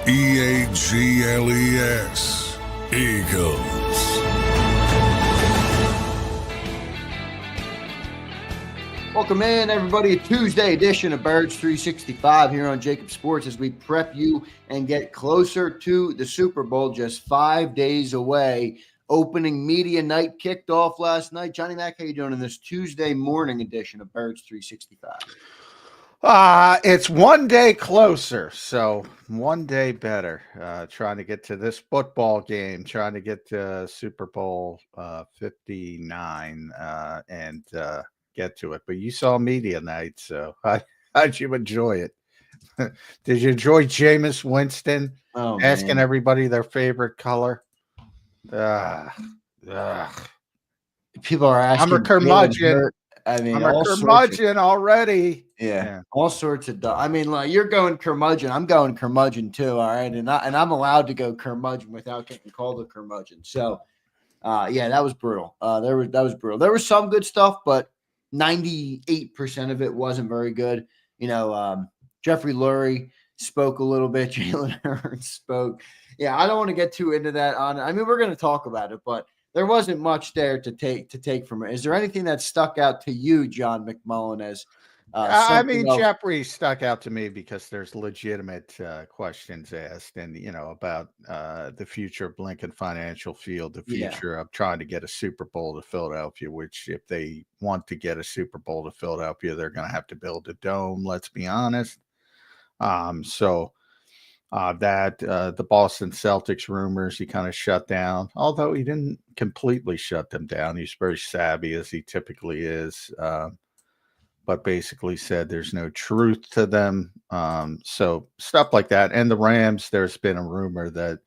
EAGLES, Eagles. Welcome in, everybody. Tuesday edition of Birds 365 here on JAKIB Sports as we prep you and get closer to the Super Bowl, just 5 days away. Opening media night kicked off last night. Johnny Mac, how you doing in this Tuesday morning edition of Birds 365? It's 1 day closer, so 1 day better. Trying to get to this football game, trying to get to Super Bowl 59 and get to it. But you saw media night, so how'd you enjoy it? Did you enjoy Jameis Winston asking everybody their favorite color? People are asking. I'm a curmudgeon. I'm a curmudgeon already. Yeah, all sorts of. I mean, like, you're going curmudgeon. I'm going curmudgeon too. All right, and I'm allowed to go curmudgeon without getting called a curmudgeon. So, yeah, that was brutal. That was brutal. There was some good stuff, but 98% of it wasn't very good. You know, Jeffrey Lurie spoke a little bit. Jalen Hurts spoke. Yeah, I don't want to get too into that. I mean, we're going to talk about it, but there wasn't much there to take from it. Is there anything that stuck out to you, John McMullen, as I mean, Jeffrey stuck out to me because there's legitimate questions asked, and about the future of Lincoln Financial Field, the future of trying to get a Super Bowl to Philadelphia. Which, if they want to get a Super Bowl to Philadelphia, they're going to have to build a dome. Let's be honest. The Boston Celtics rumors he kind of shut down, although he didn't completely shut them down. He's very savvy, as he typically is. But basically said there's no truth to them. So stuff like that. And the Rams, there's been a rumor that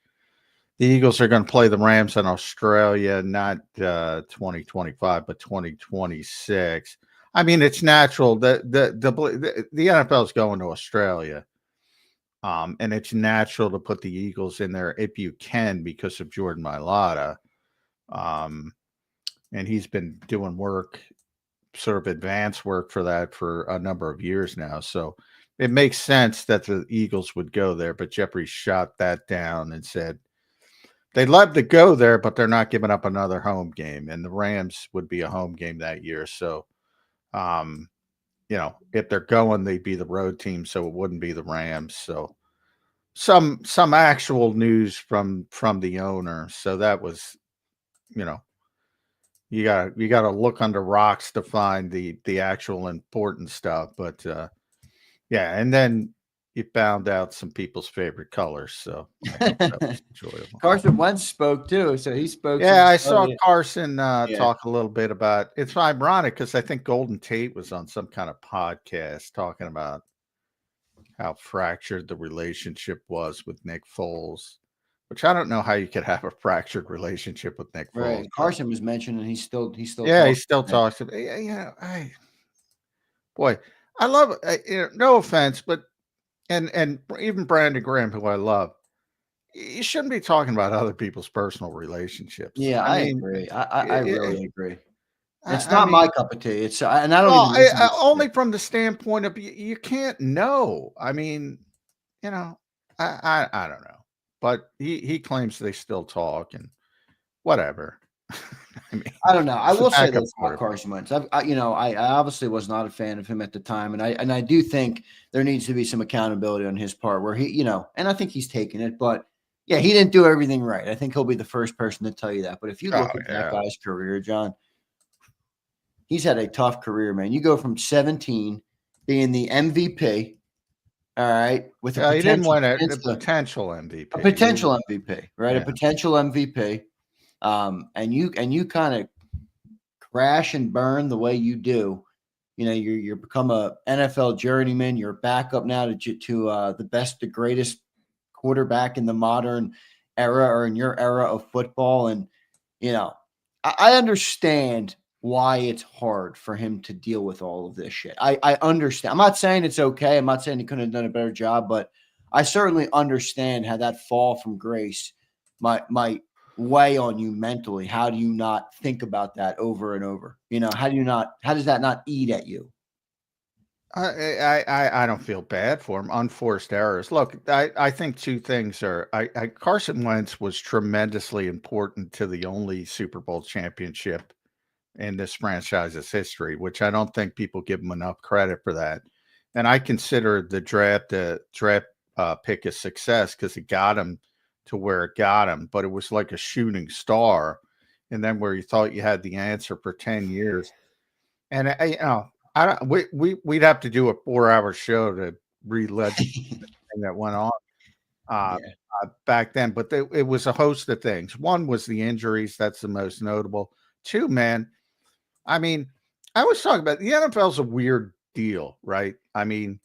the Eagles are going to play the Rams in Australia, not 2025, but 2026. I mean, it's natural that the NFL is going to Australia. And it's natural to put the Eagles in there if you can because of Jordan Mailata. And he's been doing work, sort of advanced work for that for a number of years now. So it makes sense that the Eagles would go there, but Jeffrey shot that down and said they'd love to go there, but they're not giving up another home game. And the Rams would be a home game that year. So, if they're going, they'd be the road team. So it wouldn't be the Rams. So some actual news from the owner. So that was, you gotta look under rocks to find the actual important stuff. But and then you found out some people's favorite colors. So that was enjoyable. Carson Wentz spoke too, so he spoke. Yeah, I saw Carson talk a little bit about. It's ironic because I think Golden Tate was on some kind of podcast talking about how fractured the relationship was with Nick Foles. Which I don't know how you could have a fractured relationship with Nick Foles. Right. Carson was mentioned, and he still. Yeah, he still talks. I love. No offense, but and even Brandon Graham, who I love, you shouldn't be talking about other people's personal relationships. Yeah, I agree. I really agree. It's not my cup of tea. It's and I don't only from the standpoint of you can't know. I mean, I don't know. But he claims they still talk and whatever. I don't know. I will say this about Carson Wentz. I obviously was not a fan of him at the time, and I do think there needs to be some accountability on his part where he, and I think he's taken it. But yeah, he didn't do everything right. I think he'll be the first person to tell you that. But if you look at that guy's career, John, he's had a tough career, man. You go from 17 being the MVP. All right, with he didn't win it. A potential MVP. A potential MVP, right? Yeah. A potential MVP. And you kind of crash and burn the way you do. You're become a NFL journeyman. You're back up now to the best, the greatest quarterback in the modern era or in your era of football. And I understand why it's hard for him to deal with all of this shit. I understand. I'm not saying it's okay. I'm not saying he couldn't have done a better job, but I certainly understand how that fall from grace might weigh on you mentally. How do you not think about that over and over? How does that not eat at you? I don't feel bad for him. Unforced errors. Look, I think two things are. Carson Wentz was tremendously important to the only Super Bowl championship in this franchise's history, which I don't think people give him enough credit for that. And I consider the draft pick a success because it got him to where it got him. But it was like a shooting star, and then where you thought you had the answer for 10 years. And I don't. We'd have to do a 4-hour show to relive everything that went on Yeah. back then. But it was a host of things. One was the injuries. That's the most notable. Two, man. I mean, I was talking about the NFL's a weird deal, right? I mean,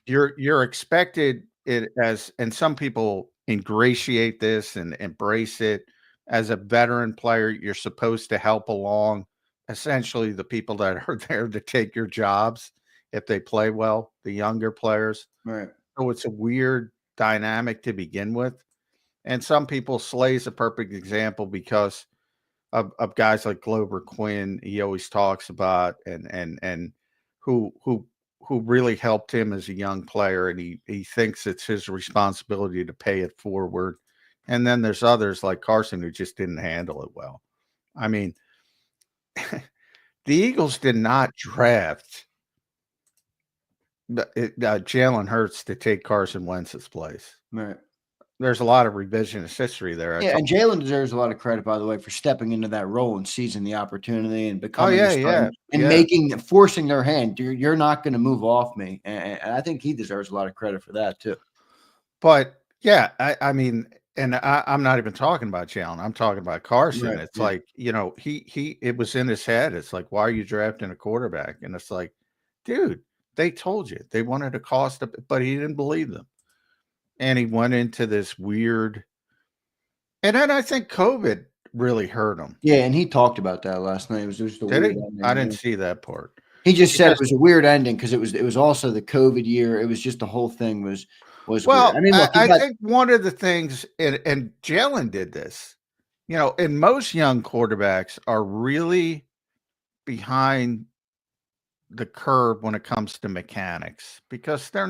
you're expected it as, and some people ingratiate this and embrace it as a veteran player. You're supposed to help along essentially the people that are there to take your jobs if they play well, the younger players. Right. So it's a weird dynamic to begin with. And some people, Slay's a perfect example because of guys like Glover Quinn, he always talks about, and who really helped him as a young player, and he thinks it's his responsibility to pay it forward. And then there's others like Carson who just didn't handle it well. I mean, the Eagles did not draft Jalen Hurts to take Carson Wentz's place. Right. There's a lot of revisionist history there. Yeah, and Jalen deserves a lot of credit, by the way, for stepping into that role and seizing the opportunity and becoming forcing their hand. You're not going to move off me, and I think he deserves a lot of credit for that too. But yeah, I mean, and I'm not even talking about Jalen. I'm talking about Carson. Right, It's like, it was in his head. It's like, why are you drafting a quarterback? And it's like, dude, they told you they wanted to cost up, but he didn't believe them. And he went into this weird, and then I think COVID really hurt him. Yeah, and he talked about that last night. It was just a weird ending. I didn't see that part. He just said it was a weird ending because it was also the COVID year. It was just the whole thing was well. Weird. I mean, look, I think one of the things, and Jalen did this, and most young quarterbacks are really behind the curve when it comes to mechanics because they're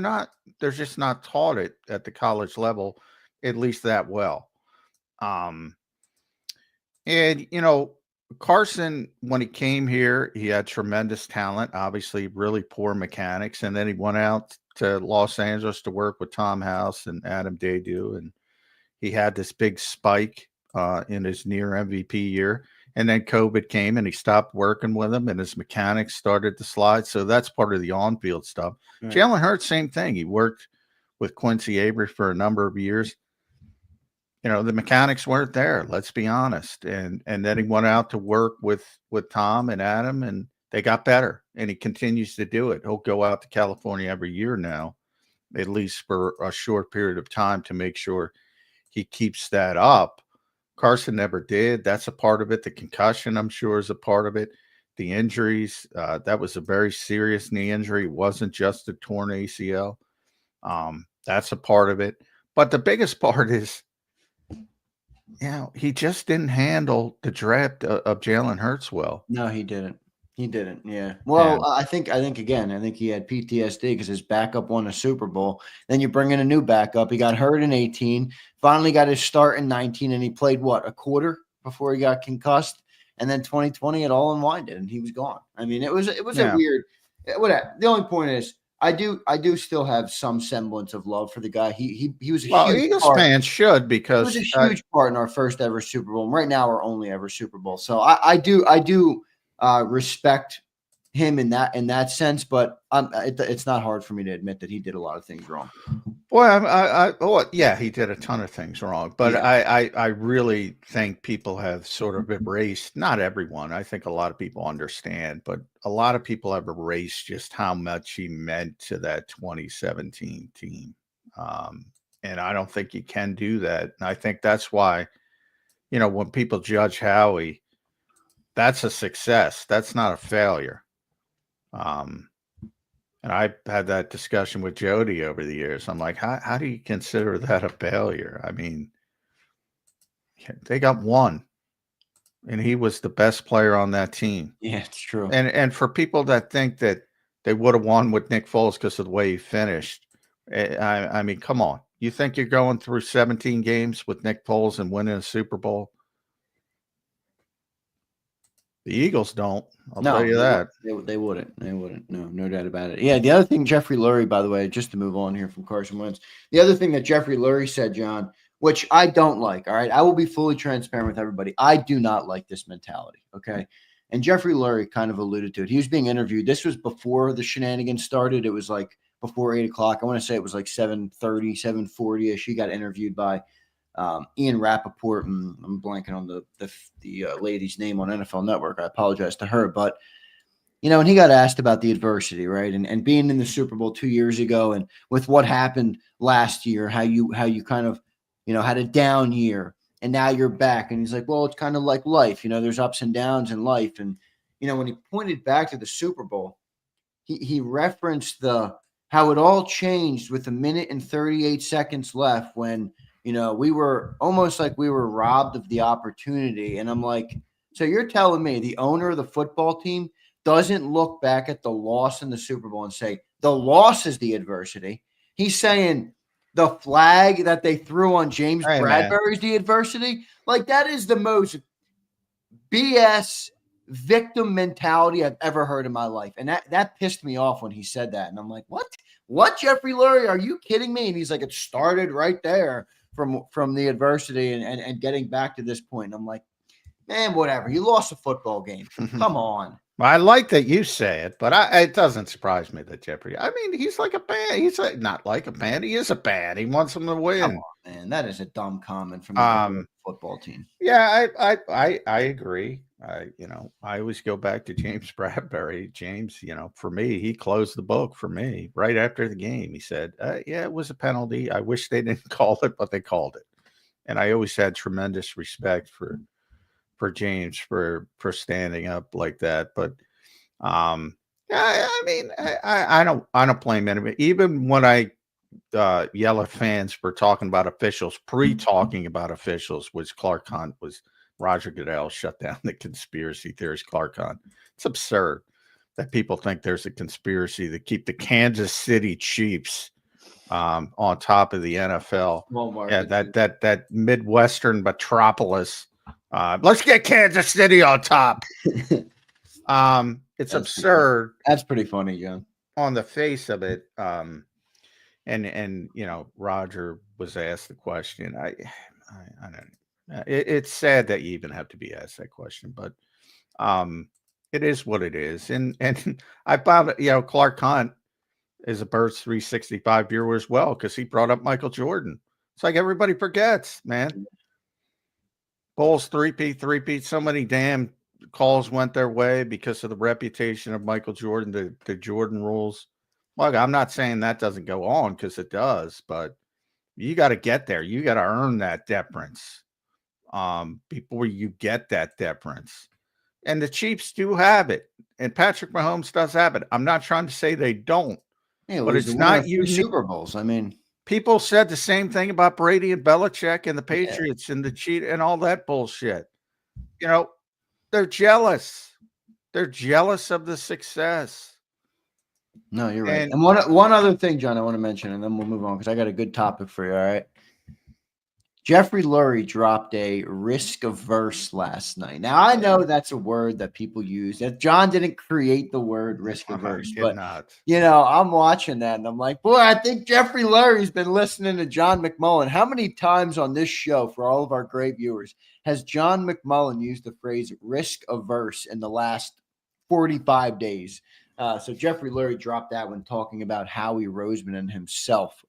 just not taught it at the college level, at least that well. And Carson, when he came here, he had tremendous talent, obviously really poor mechanics. And then he went out to Los Angeles to work with Tom House and Adam Dedew. And he had this big spike in his near MVP year. And then COVID came and he stopped working with him and his mechanics started to slide. So that's part of the on-field stuff. Right. Jalen Hurts, same thing. He worked with Quincy Avery for a number of years. The mechanics weren't there, let's be honest. And then he went out to work with Tom and Adam and they got better. And he continues to do it. He'll go out to California every year now, at least for a short period of time to make sure he keeps that up. Carson never did. That's a part of it. The concussion, I'm sure, is a part of it. The injuries, that was a very serious knee injury. It wasn't just a torn ACL. That's a part of it. But the biggest part is, he just didn't handle the draft of Jalen Hurts well. No, he didn't. He didn't. Yeah. Well, I think he had PTSD because his backup won a Super Bowl. Then you bring in a new backup. He got hurt in 18, finally got his start in 19, and he played a quarter before he got concussed. And then 2020, it all unwinded, and he was gone. I mean, it was a weird. Whatever. The only point is, I do still have some semblance of love for the guy. He was a huge Eagles part. Fans should, because he was a huge part in our first ever Super Bowl. And right now, our only ever Super Bowl. So I do respect him in that sense, but it's not hard for me to admit that he did a lot of things wrong. Well, he did a ton of things wrong, but I really think people have sort of erased, not everyone, I think a lot of people understand, but a lot of people have erased just how much he meant to that 2017 team. And I don't think you can do that. And I think that's why, when people judge Howie, that's a success. That's not a failure. And I've had that discussion with Jody over the years. I'm like, how do you consider that a failure? I mean, they got one, and he was the best player on that team. Yeah, it's true. And for people that think that they would have won with Nick Foles because of the way he finished. I mean, come on. You think you're going through 17 games with Nick Foles and winning a Super Bowl? The Eagles don't. I'll tell you that. They wouldn't. They wouldn't. No doubt about it. Yeah, the other thing, Jeffrey Lurie, by the way, just to move on here from Carson Wentz, the other thing that Jeffrey Lurie said, John, which I don't like, all right? I will be fully transparent with everybody. I do not like this mentality, okay? And Jeffrey Lurie kind of alluded to it. He was being interviewed. This was before the shenanigans started. It was like before 8 o'clock. I want to say it was like 7:30, 7:40-ish. He got interviewed by Ian Rappaport, and I'm blanking on the lady's name on NFL Network. I apologize to her, but and he got asked about the adversity, right? And being in the Super Bowl 2 years ago, and with what happened last year, how you kind of had a down year, and now you're back. And he's like, well, it's kind of like life, there's ups and downs in life. And when he pointed back to the Super Bowl, he referenced how it all changed with 1 minute and 38 seconds left when we were almost like we were robbed of the opportunity. And I'm like, so you're telling me the owner of the football team doesn't look back at the loss in the Super Bowl and say, the loss is the adversity. He's saying the flag that they threw on James Bradbury is the adversity. Like, that is the most BS victim mentality I've ever heard in my life. And that pissed me off when he said that. And I'm like, what, Jeffrey Lurie? Are you kidding me? And he's like, it started right there from the adversity and getting back to this point. And I'm like, man, whatever. You lost a football game. Come on. I like that you say it, but it doesn't surprise me that Jeffrey. I mean, he's like a fan. He's not like a fan. He is a fan. He wants them to win. Come on, man. That is a dumb comment from the football team. Yeah, I agree. I always go back to James Bradbury. James, for me, he closed the book for me right after the game. He said, yeah, it was a penalty. I wish they didn't call it, but they called it. And I always had tremendous respect for James for standing up like that. But yeah, I mean, I don't blame anybody. Even when I yell at fans for talking about officials, pre-talking about officials, which Clark Hunt was Roger Goodell shut down the conspiracy theorist Clark Hunt. It's absurd that people think there's a conspiracy to keep the Kansas City Chiefs on top of the NFL. Yeah, that Midwestern metropolis. Let's get Kansas City on top. It's absurd. That's pretty funny, John. On the face of it. And Roger was asked the question. I don't know. It's sad that you even have to be asked that question, but it is what it is. And I found Clark Hunt is a Birds 365 viewer as well, because he brought up Michael Jordan. It's like everybody forgets, man. Bulls three-peat. So many damn calls went their way because of the reputation of Michael Jordan, the Jordan rules. Look, I'm not saying that doesn't go on, because it does, but you got to get there. You got to earn that deference before you get that deference. And the Chiefs do have it, and Patrick Mahomes does have it. I'm not trying to say they don't, but it's not unique. Super Bowls. I mean, people said the same thing about Brady and Belichick and the Patriots and the cheat and all that bullshit. They're jealous. They're jealous of the success. No, you're right. And one other thing, John, I want to mention, and then we'll move on, because I got a good topic for you. All right. Jeffrey Lurie dropped a risk-averse last night. Now, I know that's a word that people use. That John didn't create the word risk-averse, but I'm watching that, and I'm like, boy, I think Jeffrey Lurie's been listening to John McMullen. How many times on this show, for all of our great viewers, has John McMullen used the phrase risk-averse in the last 45 days? So Jeffrey Lurie dropped that when talking about Howie Roseman and himself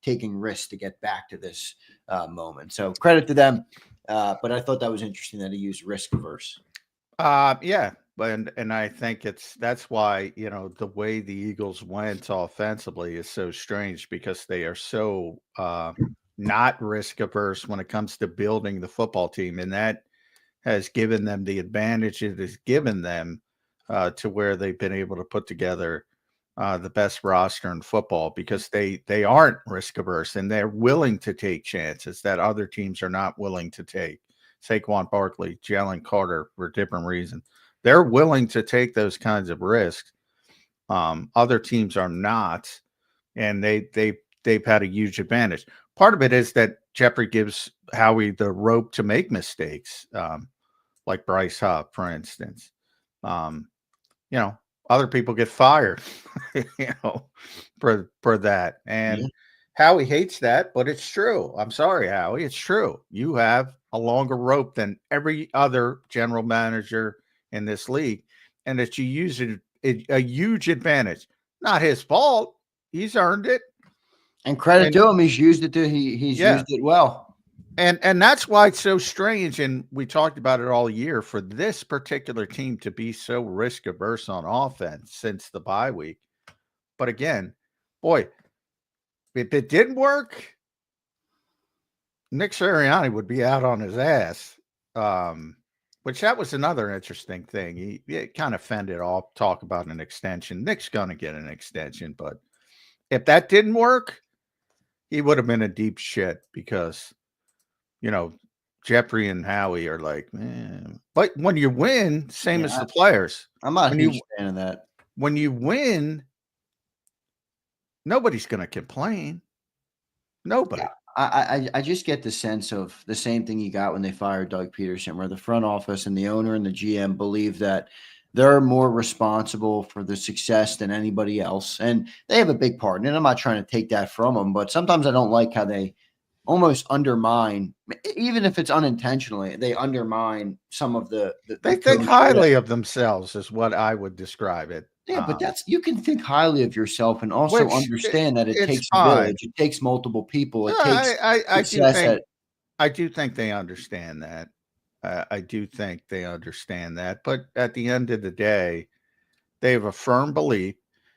taking risks to get back to this moment. So credit to them. But I thought that was interesting that he used risk averse. Yeah. And I think that's why, the way the Eagles went offensively is so strange, because they are so not risk averse when it comes to building the football team. And that has given them the advantage it has given them to where they've been able to put together the best roster in football, because they aren't risk averse and they're willing to take chances that other teams are not willing to take. Saquon Barkley, Jalen Carter, for different reasons. They're willing to take those kinds of risks. Other teams are not, and they've had a huge advantage. Part of it is that Jeffrey gives Howie the rope to make mistakes, like Bryce Huff, for instance. You know, other people get fired, you know, for that. And Howie hates that, but it's true. I'm sorry, Howie. It's true. You have a longer rope than every other general manager in this league, and that you use it a huge advantage. Not his fault. He's earned it. And credit to him, he's used it he's used it well. And that's why it's so strange, and we talked about it all year, for this particular team to be so risk averse on offense since the bye week. But again, boy, if it didn't work, Nick Serriani would be out on his ass. Which that was another interesting thing. He kind of fended off talk about an extension. Nick's going to get an extension, but if that didn't work, he would have been in deep shit because, you know, Jeffrey and Howie are like, man. But when you win, same as the players. I'm not a huge fan of that. When you win, nobody's going to complain. Nobody. I just get the sense of the same thing you got when they fired Doug Peterson, where the front office and the owner and the GM believe that they're more responsible for the success than anybody else. And they have a big part. And I'm not trying to take that from them, but sometimes I don't like how they almost undermine, even if it's unintentionally, they undermine some of they think highly of themselves is what I would describe it. Yeah, but you can think highly of yourself and also understand that it takes a village. It takes multiple people. It takes I do think they understand that. I do think they understand that. But at the end of the day, they have a firm belief.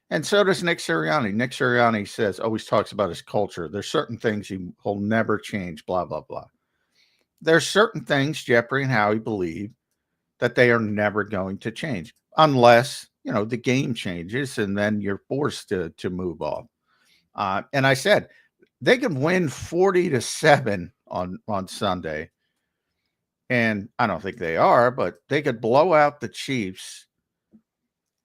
And so does Nick Serriani. Nick Serriani always talks about his culture. There's certain things he'll never change, blah, blah, blah. There's certain things Jeffrey and Howie believe that they are never going to change unless, you know, the game changes and then you're forced to move off. And I said, they can win 40-7 on Sunday. And I don't think they are, but they could blow out the Chiefs.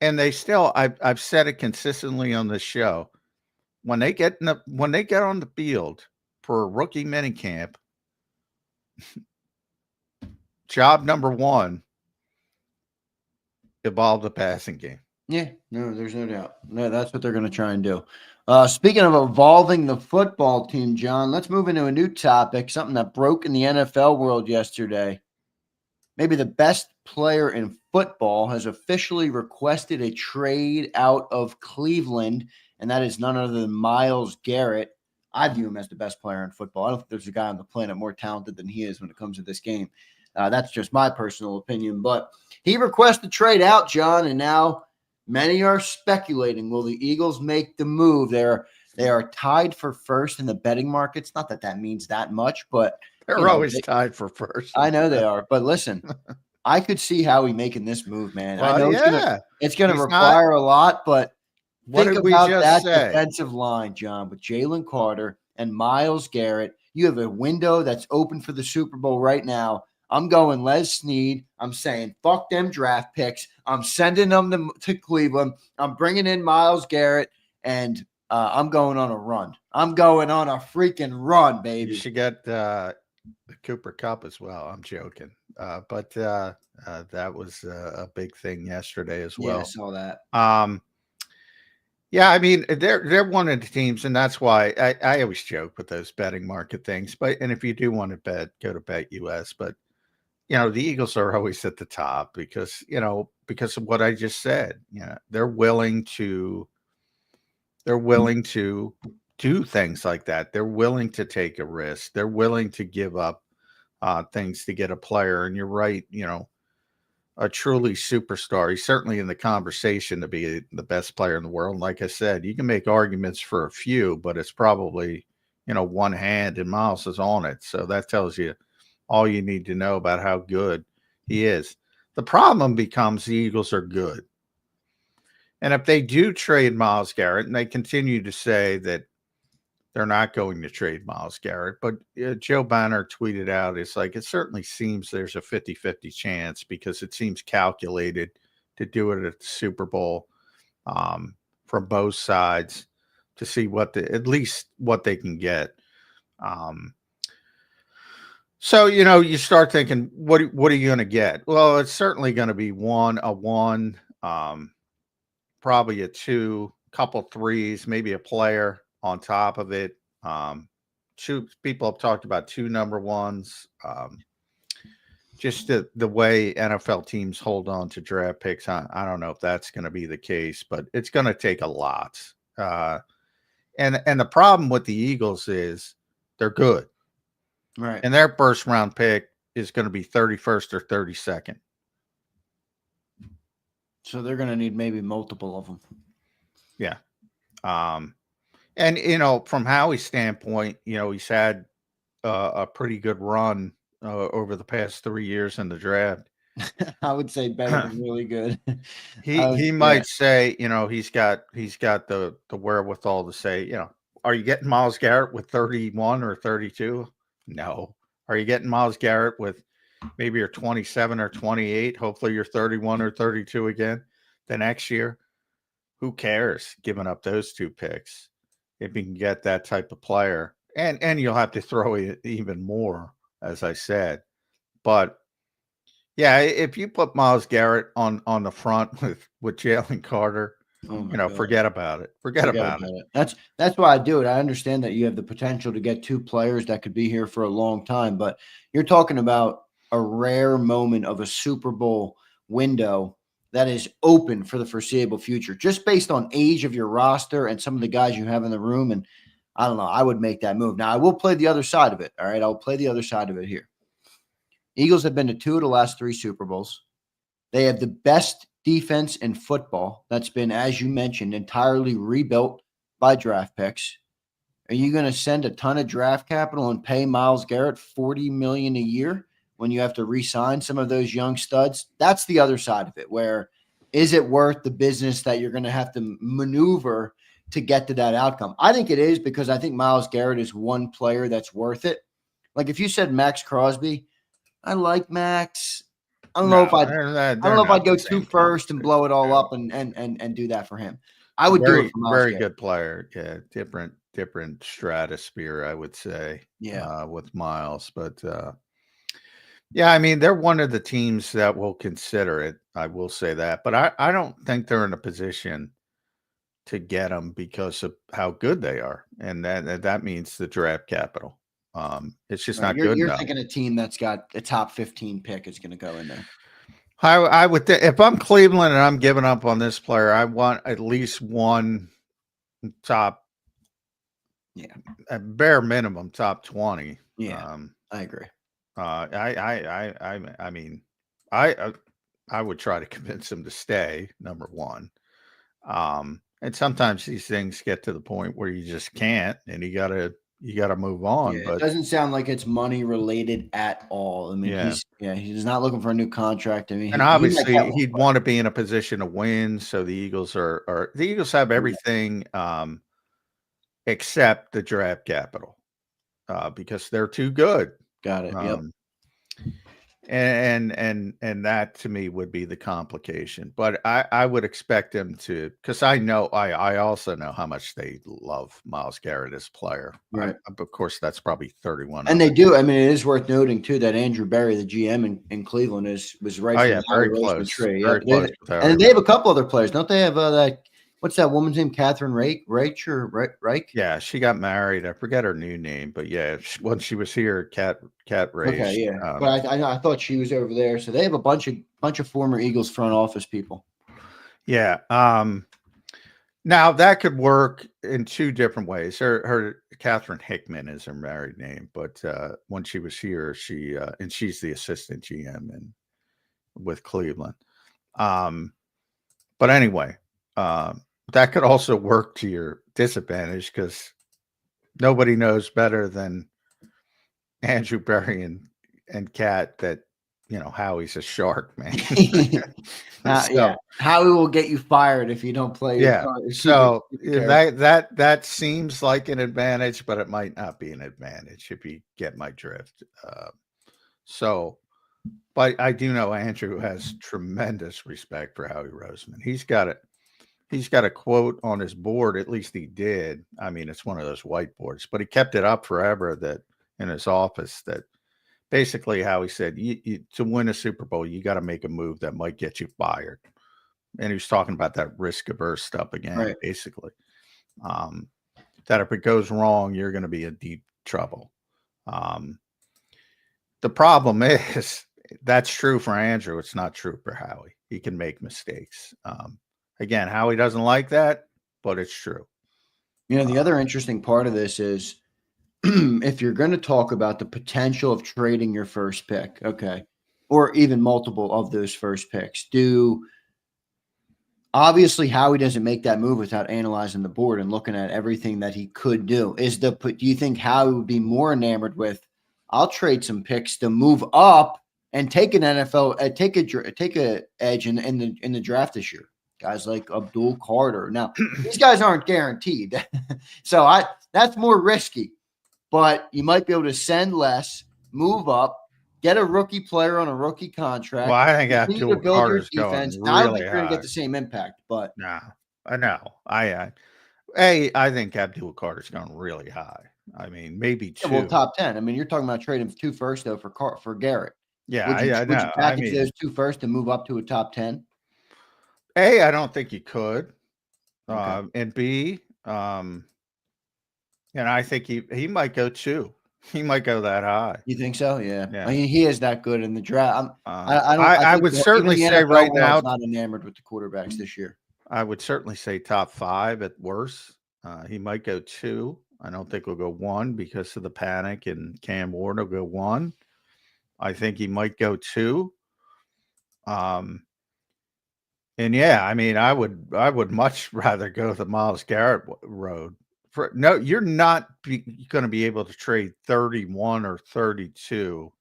And they still, I've said it consistently on this show, when they get on the field for a rookie minicamp, job number one, evolve the passing game. Yeah, no, there's no doubt. No, that's what they're going to try and do. Speaking of evolving the football team, John, let's move into a new topic, something that broke in the NFL world yesterday. Maybe the best player in football has officially requested a trade out of Cleveland, and that is none other than Myles Garrett. I view him as the best player in football. I don't think there's a guy on the planet more talented than he is when it comes to this game. That's just my personal opinion, but he requested trade out, John, and now many are speculating, will the Eagles make the move? They are tied for first in the betting markets. Not that that means that much, but they're always tied for first. I know they are, but listen, I could see Howie making this move, man. Well, I know it's going to require a lot, but think about that defensive line, John, with Jalen Carter and Myles Garrett. You have a window that's open for the Super Bowl right now. I'm going Les Snead. I'm saying, fuck them draft picks. I'm sending them to Cleveland. I'm bringing in Myles Garrett, and I'm going on a run. I'm going on a freaking run, baby. You should get the Cooper Kupp as well. I'm joking. But that was a big thing yesterday as well. Yeah, I saw that. Yeah, I mean, they're one of the teams, and that's why I always joke with those betting market things. And if you do want to bet, go to BetUS. But you know, the Eagles are always at the top because of what I just said. You know, they're willing to do things like that. They're willing to take a risk. They're willing to give up things to get a player. And you're right, you know, a truly superstar. He's certainly in the conversation to be the best player in the world. And like I said, you can make arguments for a few, but it's probably, you know, one hand and Myles is on it. So that tells you all you need to know about how good he is. The problem becomes the Eagles are good. And if they do trade Myles Garrett, and they continue to say that they're not going to trade Myles Garrett, but Joe Banner tweeted out, it's like, it certainly seems there's a 50-50 chance because it seems calculated to do it at the Super Bowl. from both sides to see at least what they can get. So, you start thinking, what are you going to get? Well, it's certainly going to be a one, probably a two, couple threes, maybe a player on top of it. People have talked about 2 number ones. Just the way NFL teams hold on to draft picks, I don't know if that's going to be the case, but it's going to take a lot. And the problem with the Eagles is they're good. Right. And their first round pick is going to be 31st or 32nd. So they're going to need maybe multiple of them. Yeah. And, from Howie's standpoint, he's had a pretty good run over the past 3 years in the draft. I would say better than really good. He might say, he's got the wherewithal to say, are you getting Myles Garrett with 31 or 32? No. Are you getting Myles Garrett with maybe you're 27 or 28? Hopefully you're 31 or 32 again the next year. Who cares giving up those 2 picks if you can get that type of player? And you'll have to throw even more, as I said. But yeah, if you put Myles Garrett on the front with Jalen Carter, God. forget about it. Forget about it. That's why I do it. I understand that you have the potential to get 2 players that could be here for a long time, but you're talking about a rare moment of a Super Bowl window that is open for the foreseeable future, just based on age of your roster and some of the guys you have in the room. And I don't know, I would make that move. Now I will play the other side of it. All right. I'll play the other side of it here. Eagles have been to 2 of the last 3 Super Bowls. They have the best defense in football that's been, as you mentioned, entirely rebuilt by draft picks. Are you going to send a ton of draft capital and pay Myles Garrett $40 million a year when you have to re-sign some of those young studs? That's the other side of it, where is it worth the business that you're going to have to maneuver to get to that outcome? I think it is, because I think Myles Garrett is one player that's worth it. Like if you said Max Crosby, I like Max. I don't know if I'd go 2 first and blow it all up and do that for him. I would do it for Myles very Garrett. good player. Yeah, different stratosphere, I would say. Yeah, with Myles, but yeah, I mean they're one of the teams that will consider it. I will say that, but I don't think they're in a position to get them because of how good they are, and that means the draft capital. It's just not good You're enough. thinking a team that's got a top 15 pick is going to go in there. I would if I'm Cleveland and I'm giving up on this player, I want at least one top, at bare minimum top 20. Yeah, I agree. I mean, I would try to convince him to stay, number one. And sometimes these things get to the point where you just can't, and you gotta move on. Yeah, but it doesn't sound like it's money related at all. I mean, he's not looking for a new contract. I mean, and obviously he'd want to be in a position to win. So the Eagles the Eagles have everything except the draft capital because they're too good. Got it. Yep. And that to me would be the complication. But I would expect them to, because I also know how much they love Myles Garrett as a player. Right. Of course, that's probably 31. And they do. I mean, it is worth noting too that Andrew Berry, the GM in Cleveland, was right. Oh yeah, very close. Tree. Very close. And they have a couple other players, don't they? Have that. What's that woman's name? Catherine Reich? Reich? Yeah, she got married. I forget her new name, but yeah, when she was here, Cat Reich. Okay, yeah. But I thought she was over there. So they have a bunch of former Eagles front office people. Yeah. Now that could work in 2 different ways. Her Catherine Hickman is her married name, but when she was here, and she's the assistant GM with Cleveland. But anyway, that could also work to your disadvantage because nobody knows better than Andrew Berry and Cat that Howie's a shark, man. Yeah, Howie will get you fired if you don't play. Yeah, so that seems like an advantage, but it might not be an advantage if you get my drift. But I do know Andrew has tremendous respect for Howie Roseman. He's got it. he's got a quote on his board. At least he did. I mean, it's one of those whiteboards, but he kept it up forever. That in his office. That basically how he said, to win a Super Bowl, you got to make a move that might get you fired. And he was talking about that risk averse stuff again, Right. basically. That if it goes wrong, you're going to be in deep trouble. The problem is that's true for Andrew. It's not true for Howie. He can make mistakes. Again, Howie doesn't like that, but it's true. You know, the other interesting part of this is if you're going to talk about the potential of trading your first pick, okay, or even multiple of those first picks, obviously Howie doesn't make that move without analyzing the board and looking at everything that he could do. Do you think Howie would be more enamored with, I'll trade some picks to move up and take an NFL, take a edge in the draft this year? Guys like Abdul Carter. Now, these guys aren't guaranteed. So that's more risky, but you might be able to send less, move up, get a rookie player on a rookie contract. Well, I think Abdul Carter's going really I don't think high. you're going to get the same impact, but no, I know. I think Abdul Carter's going really high. I mean, maybe 2. Yeah, well, top 10. I mean, you're talking about trading 2 first though for Garrett. Yeah, would you package those 2 first and move up to a top 10? I don't think you could. Okay. And B, and I think he might go 2. He might go that high. You think so? Yeah. I mean, he is that good in the draft. I would certainly say right now, not enamored with the quarterbacks this year. I would certainly say top 5 at worst. He might go 2. I don't think we'll go 1 because of the panic, and Cam Ward will go 1. I think he might go 2. And yeah, I mean, I would much rather go the Myles Garrett road. No, you're not going to be able to trade 31 or 32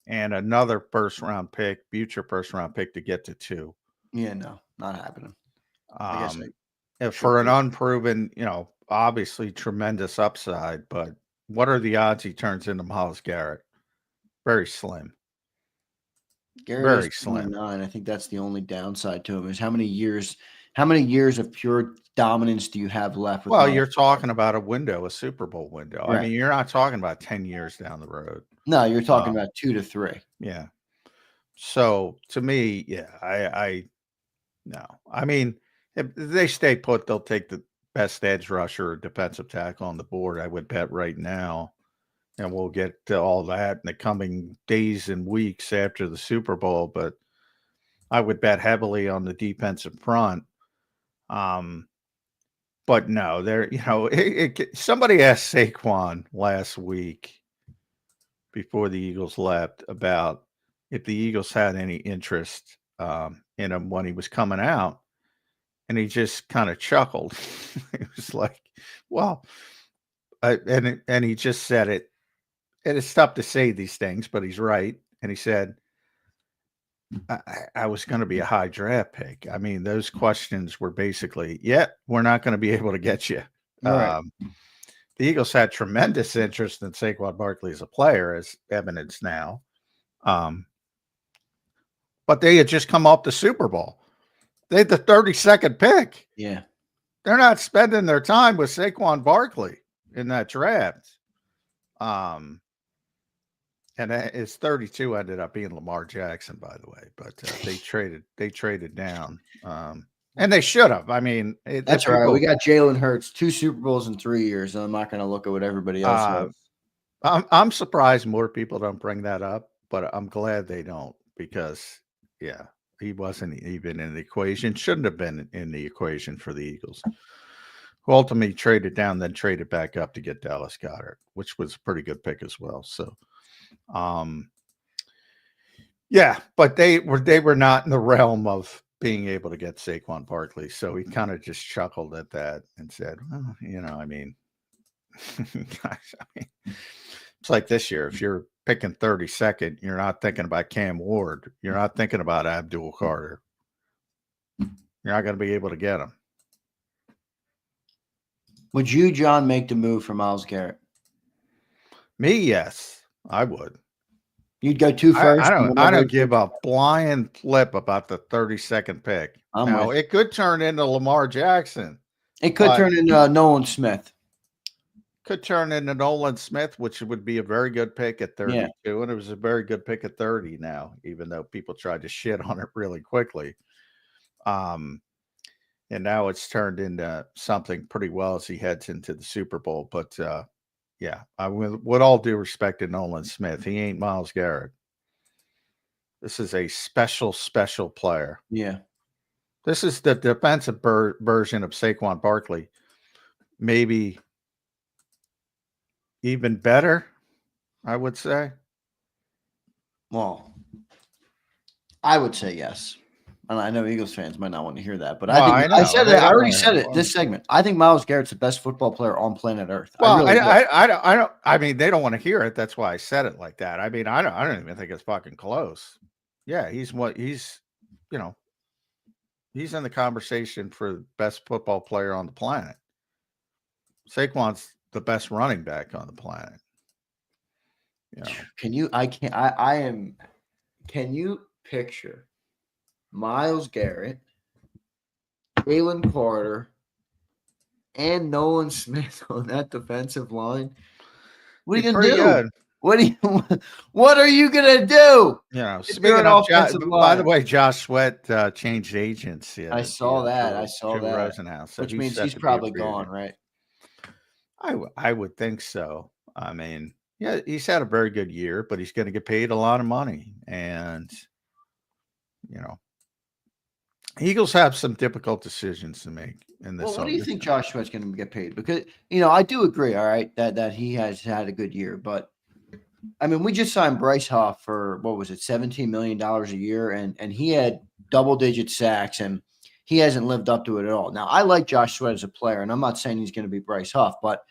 and another future first round pick to get to 2. Yeah, no, not happening. For an unproven, obviously tremendous upside, but what are the odds he turns into Myles Garrett? Very slim. Garrett Very is slim. 29. I think that's the only downside to him is how many years of pure dominance do you have left? Well, you're talking about a Super Bowl window. Right. I mean, you're not talking about 10 years down the road. No, you're talking about 2 to 3. Yeah. So to me, yeah, no. I mean, if they stay put, they'll take the best edge rusher or defensive tackle on the board, I would bet right now. And we'll get to all that in the coming days and weeks after the Super Bowl. But I would bet heavily on the defensive front. But no, somebody asked Saquon last week before the Eagles left about if the Eagles had any interest in him when he was coming out. And he just kind of chuckled. He was like, well, and he just said it. And it's tough to say these things, but he's right. And he said, I was going to be a high draft pick. I mean, those questions were basically, we're not going to be able to get you. Right. The Eagles had tremendous interest in Saquon Barkley as a player, as evidenced now. But they had just come off the Super Bowl. They had the 32nd pick. Yeah. They're not spending their time with Saquon Barkley in that draft. And his 32 ended up being Lamar Jackson, by the way. But they traded down, and they should have. I mean, that's right. We got Jalen Hurts, 2 Super Bowls in 3 years, and I'm not going to look at what everybody else has. I'm surprised more people don't bring that up, but I'm glad they don't because, he wasn't even in the equation. Shouldn't have been in the equation for the Eagles, who ultimately traded down, then traded back up to get Dallas Goedert, which was a pretty good pick as well. So. But they were not in the realm of being able to get Saquon Barkley. So he kind of just chuckled at that and said, well, I mean, it's like this year, if you're picking 32nd, you're not thinking about Cam Ward. You're not thinking about Abdul Carter. You're not going to be able to get him. Would you, John, make the move for Myles Garrett? Me, yes, I would. You'd go two first. I don't give a flying flip about the 32nd pick. Now, it could turn into Lamar Jackson. It could turn into Nolan Smith. Could turn into Nolan Smith, which would be a very good pick at 32. Yeah. And it was a very good pick at 30 now, even though people tried to shit on it really quickly. And now it's turned into something pretty well as he heads into the Super Bowl. But, yeah, with all due respect to Nolan Smith, he ain't Myles Garrett. This is a special, special player. Yeah. This is the defensive version of Saquon Barkley. Maybe even better, I would say. Well, I would say yes. And I know Eagles fans might not want to hear that, but I already said it this segment. I think Myles Garrett's the best football player on planet Earth. Well, I don't. I mean, they don't want to hear it. That's why I said it like that. I mean, I don't even think it's fucking close. Yeah, he's you know, he's in the conversation for best football player on the planet. Saquon's the best running back on the planet. You know. Can you picture Myles Garrett, Jalen Carter, and Nolan Smith on that defensive line? What are you gonna do? Good. What are you gonna do? You know, speaking of by the way, Josh Sweat changed agents. Yeah, I saw that. Rosenhaus, which means he's probably gone, right? I would think so. I mean, yeah, he's had a very good year, but he's going to get paid a lot of money, and you know, Eagles have some difficult decisions to make in this. Well, what do you think Josh Sweat's going to get paid? Because I do agree, all right, that he has had a good year, but I mean, we just signed Bryce Huff for what was it, $17 million a year, and he had double-digit sacks, and he hasn't lived up to it at all. Now, I like Josh Sweat as a player, and I'm not saying he's going to be Bryce Huff, but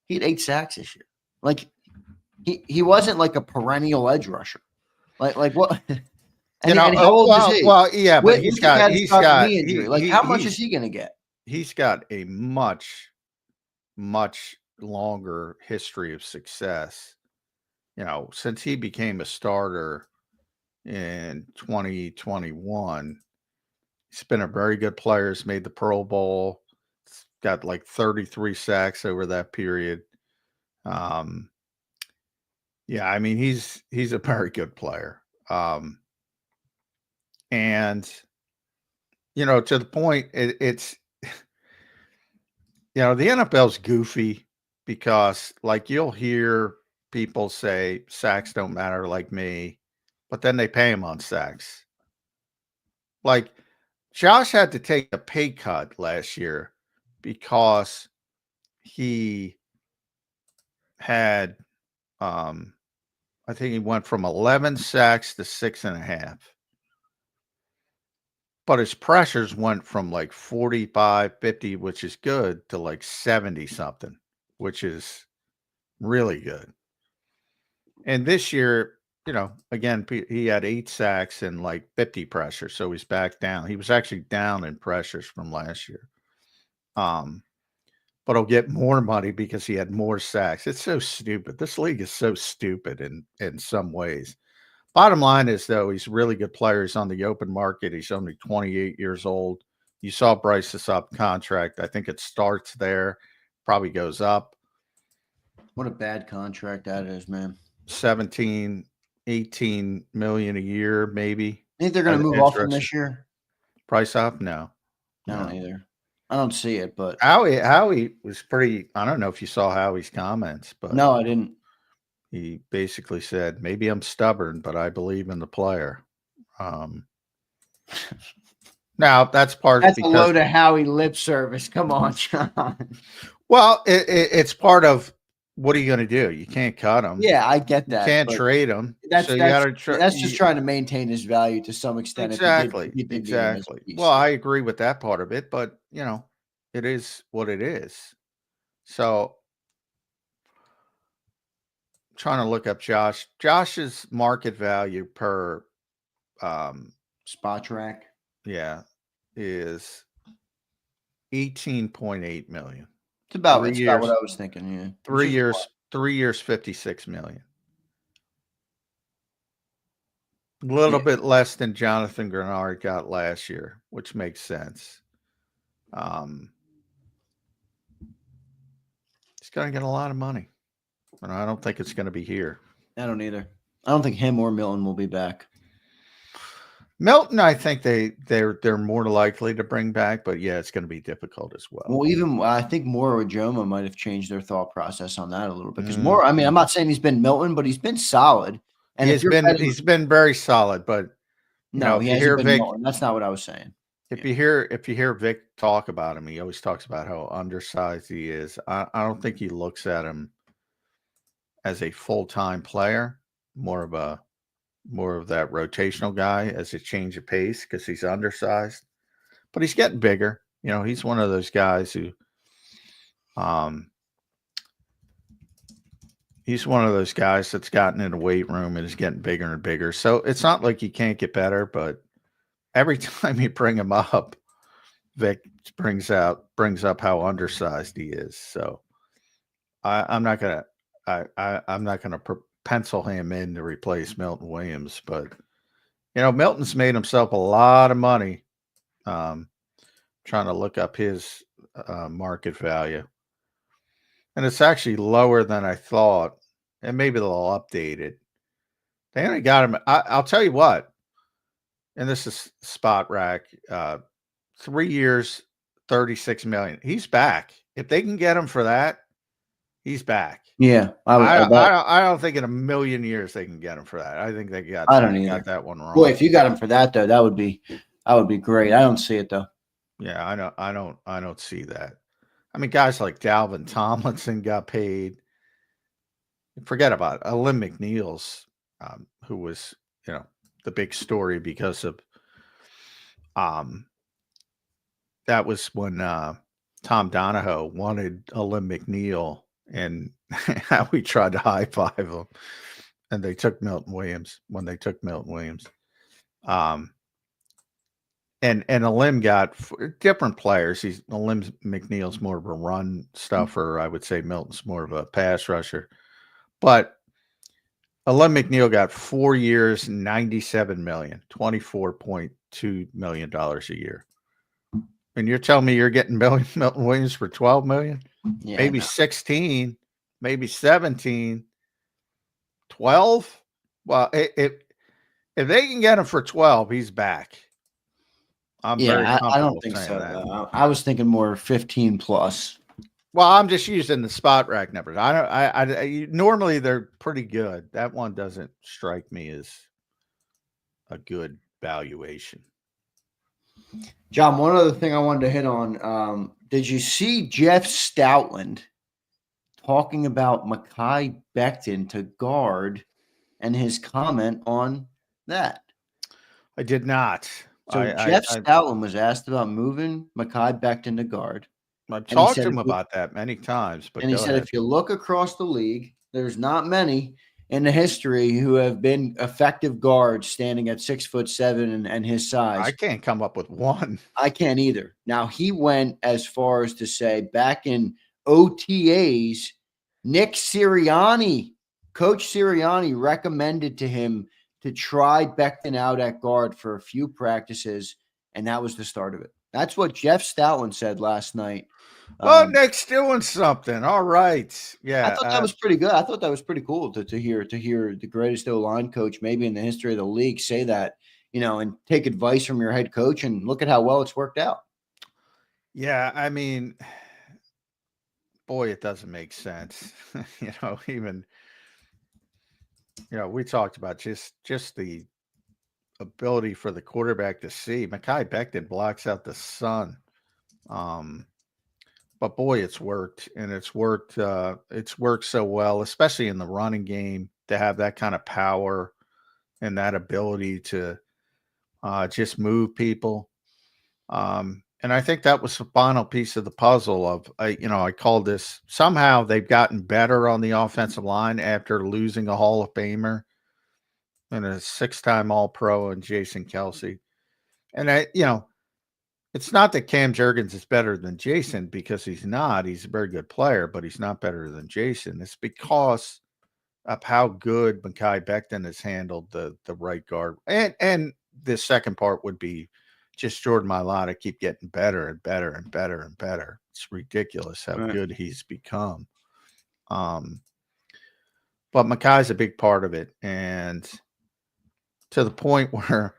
he had 8 sacks this year. Like he wasn't like a perennial edge rusher. Like what? And how old is he? Well, yeah, but he's got knee injury. Like how much is he going to get? He's got a much, much longer history of success. You know, since he became a starter in 2021, he's been a very good player. He's made the Pro Bowl. He's got like 33 sacks over that period. Yeah, I mean, he's a very good player. And, you know, to the point, it's, you know, the NFL's goofy because, like, you'll hear people say sacks don't matter like me, but then they pay him on sacks. Like, Josh had to take a pay cut last year because he had, I think he went from 11 sacks to 6.5. But his pressures went from like 45, 50, which is good, to like 70 something, which is really good. And this year, you know, again, he had 8 sacks and like 50 pressures. So he's back down. He was actually down in pressures from last year. But he'll get more money because he had more sacks. It's so stupid. This league is so stupid in some ways. Bottom line is, though, he's a really good player. He's on the open market. He's only 28 years old. You saw Bryce's up contract. I think it starts there, probably goes up. What a bad contract that is, man. 17, 18 million a year, maybe. Think they're going to move off him this year? Price up? No. I don't either. I don't see it, but Howie was pretty. I don't know if you saw Howie's comments, but no, I didn't. He basically said, maybe I'm stubborn, but I believe in the player. Now that's that's a load of Howie lip service. Come on, John. Well, it's part of what are you going to do? You can't cut him. Yeah, I get that. You can't trade him. That's just trying to maintain his value to some extent. Exactly. Exactly. Well, I agree with that part of it, but you know, it is what it is. So trying to look up Josh's market value per Spot Track. Yeah, is 18.8 million. It's about what I was thinking. Yeah, 3 years, 56 million. A little bit less than Jonathan Grenard got last year, which makes sense. He's going to get a lot of money, and I don't think it's going to be here. I don't either. I don't think him or Milton will be back. Milton, I think they're more likely to bring back, but yeah, it's going to be difficult as well. Well, even I think Moore or Joma might have changed their thought process on that a little bit because Moore. I mean, I'm not saying he's been Milton, but he's been solid. And he's been very solid, but no, he hasn't been Milton. That's not what I was saying. If you hear Vic talk about him, he always talks about how undersized he is. I don't think he looks at him as a full-time player, more of that rotational guy as a change of pace because he's undersized. But he's getting bigger. You know, he's one of those guys who he's one of those guys that's gotten in the weight room and is getting bigger and bigger. So it's not like he can't get better, but every time you bring him up, Vic brings up how undersized he is. So I'm not gonna pencil him in to replace Milton Williams, but you know, Milton's made himself a lot of money trying to look up his market value, and it's actually lower than I thought. And maybe they'll update it. They only got him. I'll tell you what. And this is Spot Rack. 3 years, $36 million. He's back. If they can get him for that, he's back. Yeah, I don't think in a million years they can get him for that. I think they got that one wrong. Boy, if you got him for that though, that would be great. I don't see it though. Yeah, I don't see that. I mean, guys like Dalvin Tomlinson got paid. Forget about it. Alim McNeil's, who was, you know, the big story because of that was when Tom Donahoe wanted Alim McNeil and how we tried to high five him, and they took Milton Williams and Alim got different players. Alim McNeil's more of a run stuffer. I would say Milton's more of a pass rusher. But Alim McNeil got 4 years, $97 million, $24.2 million a year. And you're telling me you're getting Milton Williams for $12 million? Yeah, maybe 16, maybe 17, 12? Well, if they can get him for 12, he's back. I don't think so. I was thinking more 15 plus. Well, I'm just using the Spot Rack numbers. I normally they're pretty good. That one doesn't strike me as a good valuation. John, one other thing I wanted to hit on. Did you see Jeff Stoutland talking about Mekhi Becton to guard and his comment on that? I did not. So Jeff Stoutland was asked about moving Mekhi Becton to guard. I've talked to him about that many times. But he said, if you look across the league, there's not many in the history who have been effective guards standing at 6'7" and his size. I can't come up with one. I can't either. Now, he went as far as to say back in OTAs, Coach Serriani recommended to him to try Becton out at guard for a few practices, and that was the start of it. That's what Jeff Stoutland said last night. Nick's doing something. All right. Yeah. I thought that was pretty good. I thought that was pretty cool to hear the greatest O-line coach maybe in the history of the league say that, you know, and take advice from your head coach, and look at how well it's worked out. Yeah. I mean, boy, it doesn't make sense. You know, even, you know, we talked about just the ability for the quarterback to see. Mekhi Becton blocks out the sun. But boy, it's worked, and it's worked so well, especially in the running game, to have that kind of power and that ability to just move people. And I think that was the final piece of the puzzle of, I call this, somehow they've gotten better on the offensive line after losing a Hall of Famer and a 6-time All-Pro and Jason Kelce. And it's not that Cam Jurgens is better than Jason, because he's not. He's a very good player, but he's not better than Jason. It's because of how good Mekhi Becton has handled the right guard. And the second part would be just Jordan Mailata keep getting better and better and better and better. It's ridiculous how good he's become. But Mekhi's a big part of it, and to the point where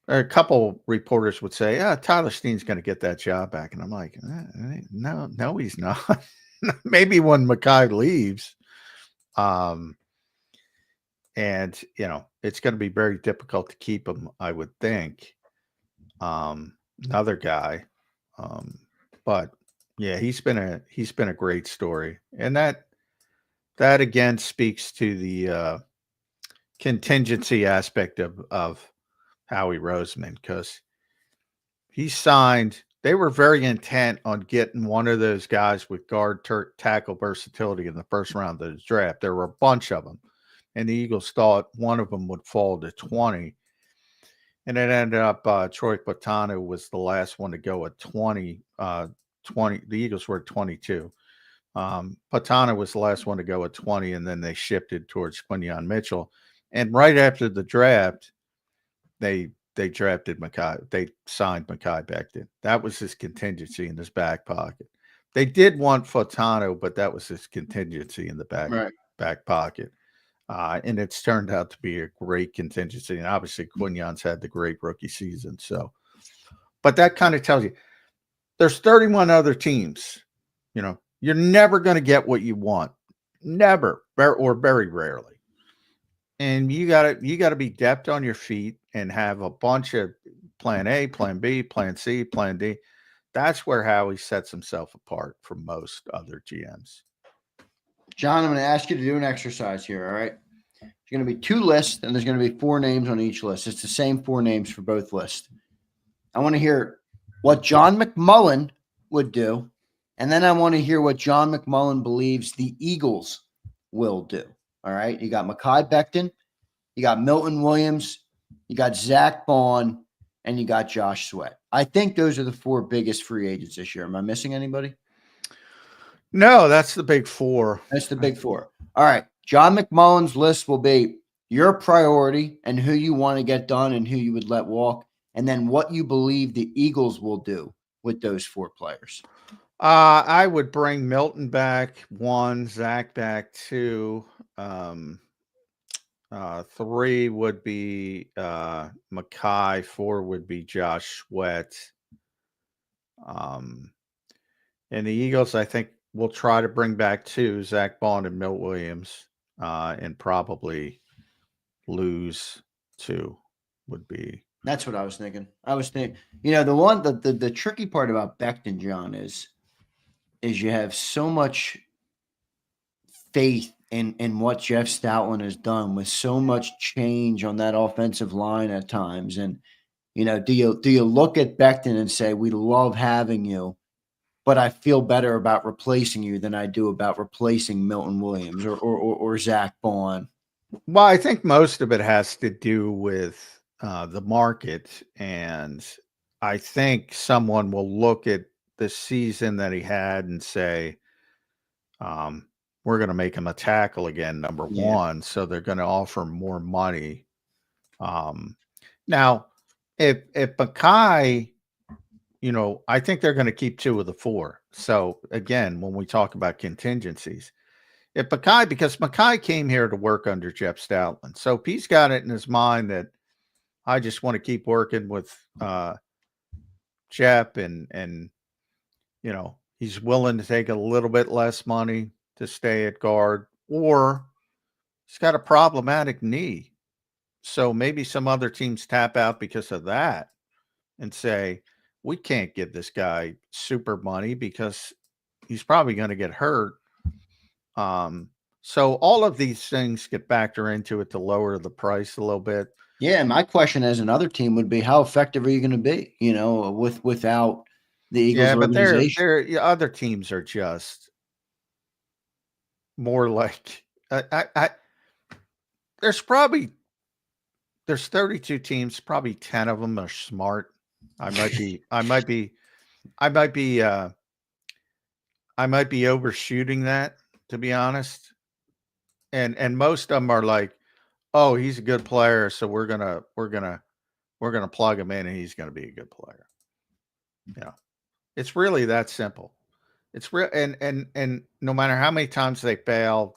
a couple reporters would say, Tyler Steen's going to get that job back. And I'm like, no, he's not. Maybe when Mekhi leaves. And, it's going to be very difficult to keep him, I would think. Another guy. But yeah, he's been a great story. And that again speaks to the contingency aspect of Howie Roseman, because he signed. They were very intent on getting one of those guys with guard tackle versatility in the first round of the draft. There were a bunch of them, and the Eagles thought one of them would fall to 20. And it ended up Troy Patano was the last one to go at 20. 20. The Eagles were at 22. Patano was the last one to go at 20, and then they shifted towards Quinyon Mitchell. And right after the draft, they drafted Mekhi. They signed Mekhi Becton. That was his contingency in his back pocket. They did want Fatano, but that was his contingency in the back pocket. And it's turned out to be a great contingency. And obviously Quinyon's had the great rookie season. So, but that kind of tells you there's 31 other teams. You're never going to get what you want. Never, or very rarely. And you gotta be depth on your feet and have a bunch of plan A, plan B, plan C, plan D. That's where Howie sets himself apart from most other GMs. John, I'm going to ask you to do an exercise here. All right. There's going to be 2 lists, and there's going to be 4 names on each list. It's the same 4 names for both lists. I want to hear what John McMullen would do, and then I want to hear what John McMullen believes the Eagles will do. All right. You got Mekhi Becton, you got Milton Williams, you got Zach Bond, and you got Josh Sweat. I think those are the 4 biggest free agents this year. Am I missing anybody? No, that's the big 4. That's the big 4. All right. John McMullen's list will be your priority and who you want to get done and who you would let walk, and then what you believe the Eagles will do with those 4 players. I would bring Milton back 1, Zach back 2. 3 would be Mekhi. 4 would be Josh Sweat. And the Eagles, I think, will try to bring back 2, Zach Bond and Milt Williams, and probably lose 2 would be. That's what I was thinking. The tricky part about Becton, John, is you have so much faith in what Jeff Stoutland has done with so much change on that offensive line at times. And, do you look at Becton and say, we love having you, but I feel better about replacing you than I do about replacing Milton Williams or Zach Bond? Well, I think most of it has to do with the market. And I think someone will look at the season that he had and say, we're going to make him a tackle again, number 1. So they're going to offer more money. Now, if Mekhi, I think they're going to keep 2 of the 4. So again, when we talk about contingencies, because Mekhi came here to work under Jeff Stoutland. So if he's got it in his mind that I just want to keep working with Jeff and he's willing to take a little bit less money to stay at guard, or he's got a problematic knee. So maybe some other teams tap out because of that and say, we can't give this guy super money because he's probably going to get hurt. So all of these things get factor into it to lower the price a little bit. Yeah. My question as another team would be, how effective are you going to be, without the Eagles organization? But other teams are just more like there's 32 teams, probably 10 of them are smart. I might be overshooting that, to be honest. and most of them are like, oh, he's a good player, so we're gonna plug him in, and he's gonna be a good player. It's really that simple. It's real, and no matter how many times they fail,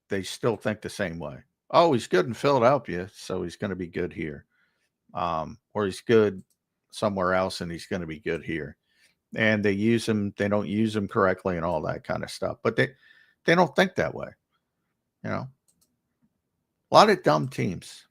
they still think the same way. Oh, he's good in Philadelphia, so he's going to be good here. Or he's good somewhere else, and he's going to be good here. And they use him, they don't use him correctly, and all that kind of stuff. But they don't think that way. A lot of dumb teams.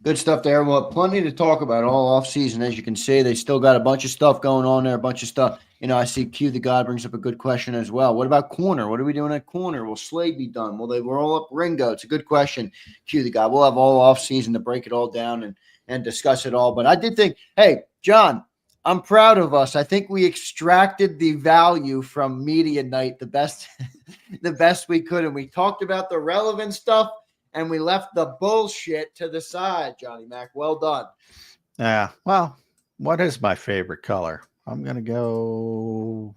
Good stuff there. Well, plenty to talk about all offseason. As you can see, they still got a bunch of stuff going on there, a bunch of stuff. I see Q the God brings up a good question as well. What about corner? What are we doing at corner? Will Slade be done? Will they roll up Ringo? It's a good question, Q the God. We'll have all offseason to break it all down and discuss it all. But I did think, hey, John, I'm proud of us. I think we extracted the value from media night the best we could. And we talked about the relevant stuff, and we left the bullshit to the side, Johnny Mac. Well done. Yeah. Well, what is my favorite color? I'm going to go.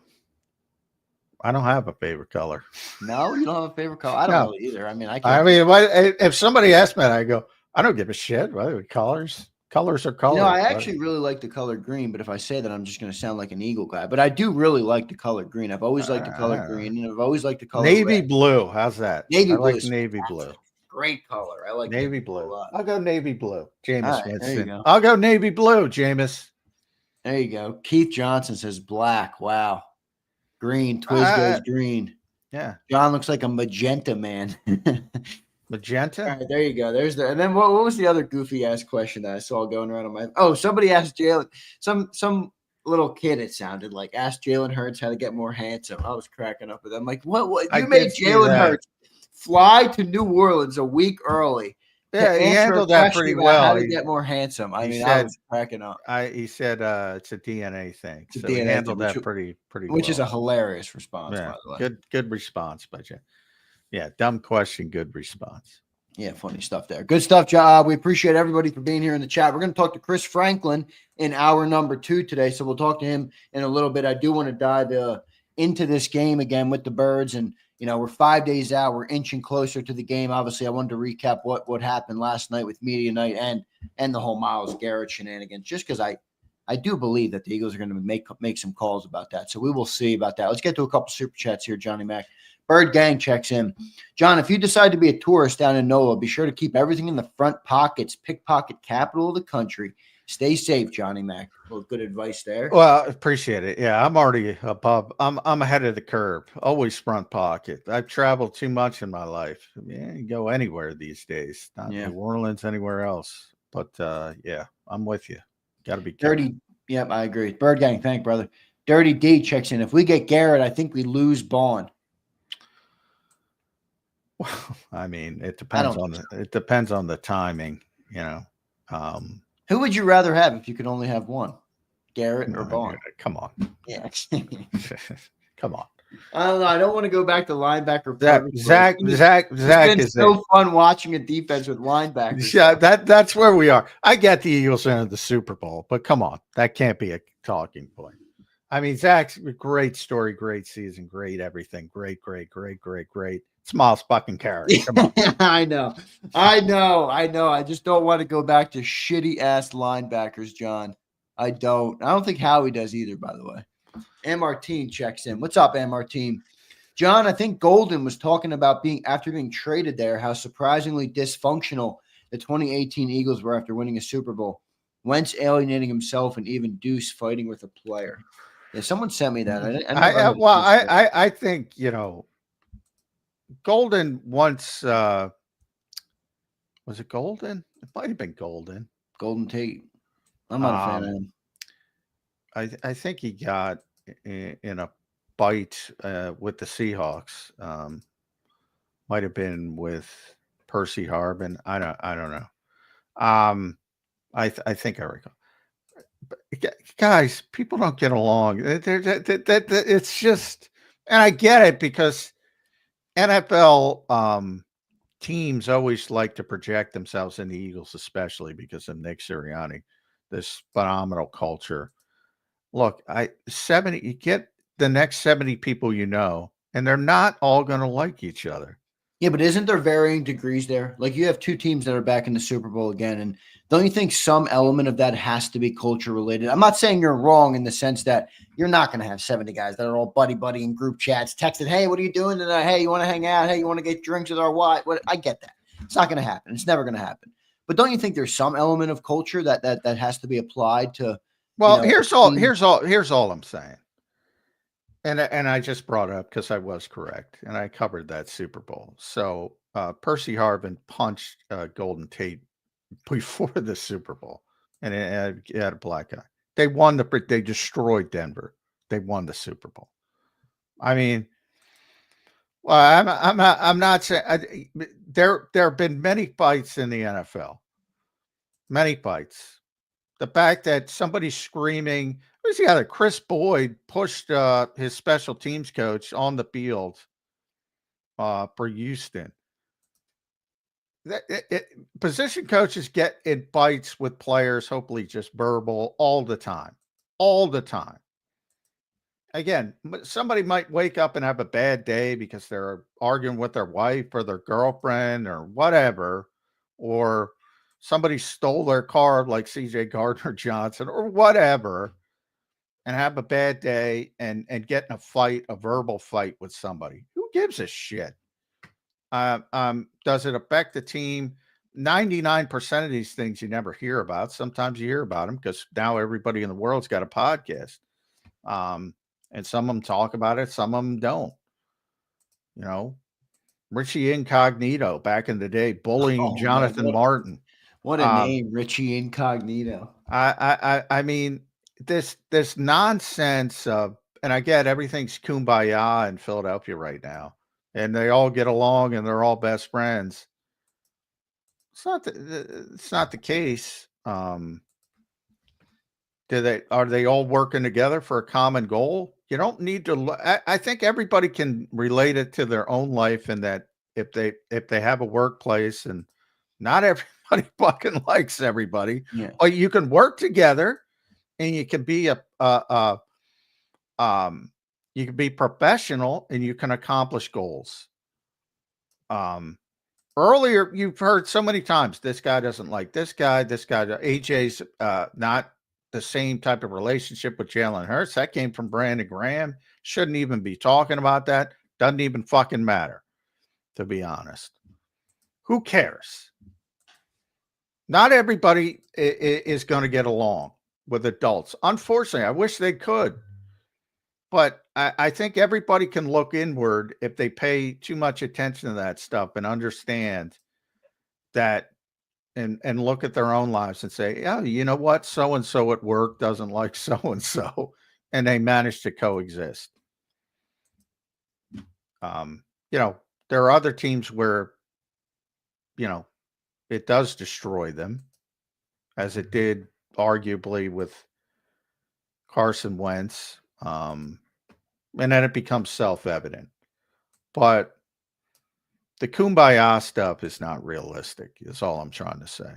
I don't have a favorite color. No, you don't have a favorite color? I don't really either. I mean, if somebody asked me, I go, I don't give a shit. Whether colors are colors. I actually really like the color green, but if I say that, I'm just going to sound like an Eagle guy. But I do really like the color green. I've always liked the color green, and I've always liked the color navy red. blue. How's that? Navy blue. Like navy blue. Great color. I like navy blue. A lot. I'll go navy blue. Jameis Winston. I'll go navy blue, Jameis. There you go. Keith Johnson says black. Wow. Green. Twiz goes green. Yeah. John looks like a magenta man. Magenta? All right, there you go. And then what was the other goofy ass question that I saw going around on my somebody asked Jalen, some little kid, it sounded like, asked Jalen Hurts how to get more handsome. I was cracking up with them. Like, what you made Jalen Hurts fly to New Orleans a week early. Yeah, he handled that pretty well. How to get more handsome. I was cracking up. He said it's a DNA thing. It's so DNA he handled thing, that pretty well. Which is a hilarious response, by the way. Good response, but yeah, dumb question, good response. Yeah, funny stuff there. Good stuff, John. We appreciate everybody for being here in the chat. We're going to talk to Chris Franklin in hour number 2 today, so we'll talk to him in a little bit. I do want to dive into this game again with the Birds, and we're 5 days out. We're inching closer to the game. Obviously, I wanted to recap what happened last night with media night and the whole Myles Garrett shenanigans, just because I do believe that the Eagles are going to make some calls about that. So we will see about that. Let's get to a couple super chats here, Johnny Mac. Bird Gang checks in. John, if you decide to be a tourist down in NOLA, be sure to keep everything in the front pockets. Pickpocket capital of the country. Stay safe, Johnny Mac. Well, good advice there. Well, appreciate it. Yeah, I'm already above. I'm ahead of the curve. Always front pocket. I've traveled too much in my life. Yeah, you go anywhere these days. Not New Orleans, anywhere else. But yeah, I'm with you. Got to be careful. Dirty. Yep, I agree. Bird Gang, thank brother. Dirty D checks in. If we get Garrett, I think we lose Bond. Well, I mean, it depends on the timing, Who would you rather have if you could only have one? Garrett or Bond? Come on. Yeah. Come on. I don't know. I don't want to go back to linebacker. Zach is so fun watching a defense with linebackers. Yeah, that's where we are. I get the Eagles into the Super Bowl, but come on, that can't be a talking point. I mean, Zach's a great story, great season, great everything, great. Small fucking carry. Come on. I know. I just don't want to go back to shitty ass linebackers, John. I don't think Howie does either, by the way. M. Martin checks in. What's up, M. Martin? John, I think Golden was talking about after being traded there, how surprisingly dysfunctional the 2018 Eagles were after winning a Super Bowl. Wentz alienating himself and even Deuce fighting with a player. Yeah, someone sent me that. I think, Golden once was it Golden? It might have been Golden. Golden Tate. I'm not a fan of him. I think he got in a fight with the Seahawks. Might have been with Percy Harvin. I don't know. I think I recall. But guys, people don't get along. It's just, and I get it because NFL teams always like to project themselves in the Eagles, especially because of Nick Serriani, this phenomenal culture. Look, you get the next 70 people and they're not all going to like each other. Yeah, but isn't there varying degrees there? Like you have two teams that are back in the Super Bowl again, and don't you think some element of that has to be culture related? I'm not saying you're wrong in the sense that you're not going to have 70 guys that are all buddy in group chats, texted, "Hey, what are you doing tonight? Hey, you want to hang out? Hey, you want to get drinks with our wife?" What? I get that. It's not going to happen. It's never going to happen. But don't you think there's some element of culture that has to be applied to? Well, A here's team? all I'm saying. And I just brought it up because I was correct, and I covered that Super Bowl. So Percy Harvin punched Golden Tate before the Super Bowl, and it had a black eye. They won they destroyed Denver. They won the Super Bowl. I mean, well, I'm not saying there have been many fights in the NFL, many fights. The fact that somebody's screaming, who's the other? Chris Boyd pushed his special teams coach on the field for Houston. Position coaches get in fights with players, hopefully just verbal, all the time. All the time. Again, somebody might wake up and have a bad day because they're arguing with their wife or their girlfriend or whatever, or somebody stole their car like CJ Gardner Johnson or whatever, and have a bad day and get in a fight, a verbal fight with somebody. Who gives a shit? Does it affect the team? 99% of these things you never hear about. Sometimes you hear about them because now everybody in the world's got a podcast. And some of them talk about it, some of them don't. You know, Richie Incognito back in the day bullying Jonathan Martin. What a name, Richie Incognito. I mean, this nonsense of, and I get everything's kumbaya in Philadelphia right now, and they all get along and they're all best friends. It's not the case. Are they all working together for a common goal? You don't need to. I think everybody can relate it to their own life, and that if they have a workplace, and not everybody fucking likes everybody, yeah. Or you can work together, and you can be you can be professional, and you can accomplish goals. Earlier, you've heard so many times, this guy doesn't like this guy. AJ's not the same type of relationship with Jalen Hurts. That came from Brandon Graham. Shouldn't even be talking about that. Doesn't even fucking matter, to be honest. Who cares? Not everybody is going to get along with adults. Unfortunately, I wish they could. But I think everybody can look inward if they pay too much attention to that stuff and understand that, and look at their own lives and say, yeah, you know what? So-and-so at work doesn't like so-and-so, and they manage to coexist. There are other teams where, it does destroy them, as it did arguably with Carson Wentz. And then it becomes self-evident. But the kumbaya stuff is not realistic, is all I'm trying to say.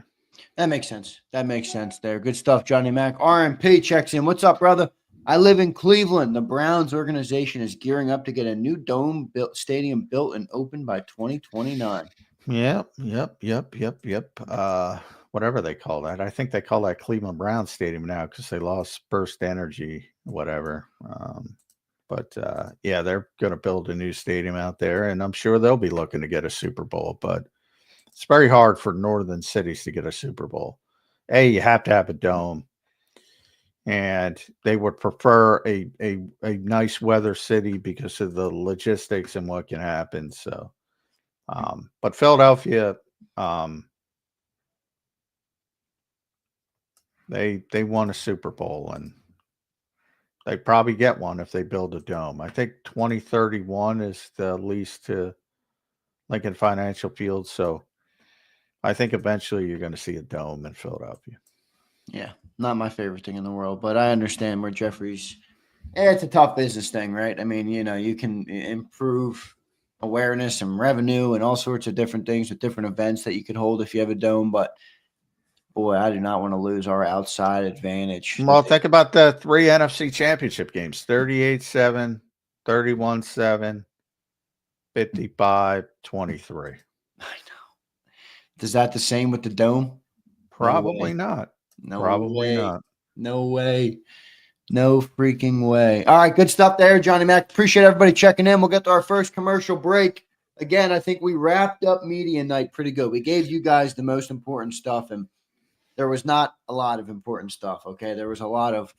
That makes sense. That makes sense there. Good stuff, Johnny Mac. RMP checks in. What's up, brother? I live in Cleveland. The Browns organization is gearing up to get a new stadium built and open by 2029. Yep. Whatever they call that. I think they call that Cleveland Browns Stadium now because they lost Burst Energy, whatever. But they're going to build a new stadium out there, and I'm sure they'll be looking to get a Super Bowl. But it's very hard for northern cities to get a Super Bowl. You have to have a dome, and they would prefer a nice weather city because of the logistics and what can happen. So, but Philadelphia, they won a Super Bowl, and they probably get one if they build a dome. I think 2031 is the lease to Lincoln Financial Field. So I think eventually you're going to see a dome in Philadelphia. Yeah, not my favorite thing in the world, but I understand where Jeffrey's. It's a tough business thing, right? I mean, you can improve awareness and revenue and all sorts of different things with different events that you could hold if you have a dome, but boy, I do not want to lose our outside advantage. Well, think about the 3 NFC championship games, 38-7, 31-7. 55-23. I know. Is that the same with the Dome? Probably not. No Probably way. not. No way. No freaking way. All right, good stuff there, Johnny Mac. Appreciate everybody checking in. We'll get to our first commercial break. Again, I think we wrapped up media night pretty good. We gave you guys the most important stuff, and there was not a lot of important stuff. Okay, there was a lot of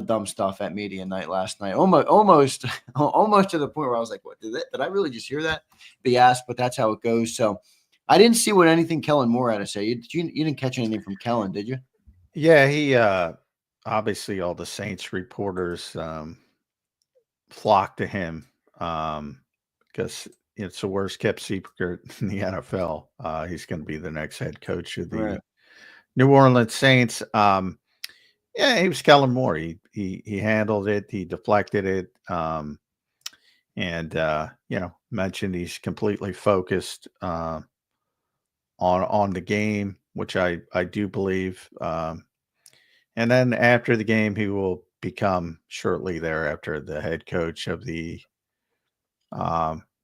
dumb stuff at media night last night. Almost to the point where I was like, "What did I really just hear that?" Be asked, but that's how it goes. So, I didn't see what anything Kellen Moore had to say. You didn't catch anything from Kellen, did you? Yeah, he obviously all the Saints reporters flocked to him because it's the worst kept secret in the NFL. He's going to be the next head coach of the New Orleans Saints. Yeah, he was Kellen Moore. He handled it. He deflected it. And mentioned he's completely focused on the game, which I do believe. And then after the game, he will become shortly thereafter the head coach of the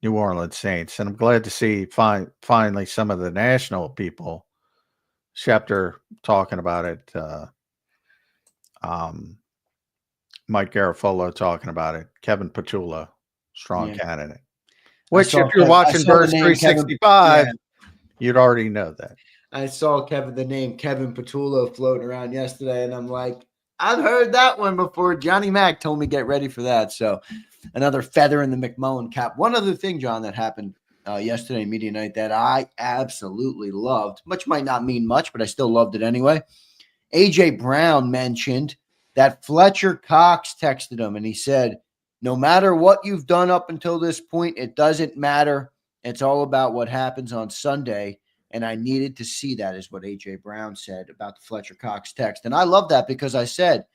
New Orleans Saints. And I'm glad to see finally some of the national people, Schefter talking about it, Mike Garofolo talking about it, Kevin Petula, strong candidate. Which, if you're watching Birds 365, you'd already know that. I saw the name Kevin Petullo floating around yesterday, and I'm like, I've heard that one before. Johnny Mac told me get ready for that. So another feather in the McMullen cap. One other thing, John, that happened yesterday media night that I absolutely loved, which might not mean much, but I still loved it anyway. A.J. Brown mentioned that Fletcher Cox texted him, and he said, no matter what you've done up until this point, it doesn't matter. It's all about what happens on Sunday. And I needed to see that, is what A.J. Brown said about the Fletcher Cox text. And I love that because I said,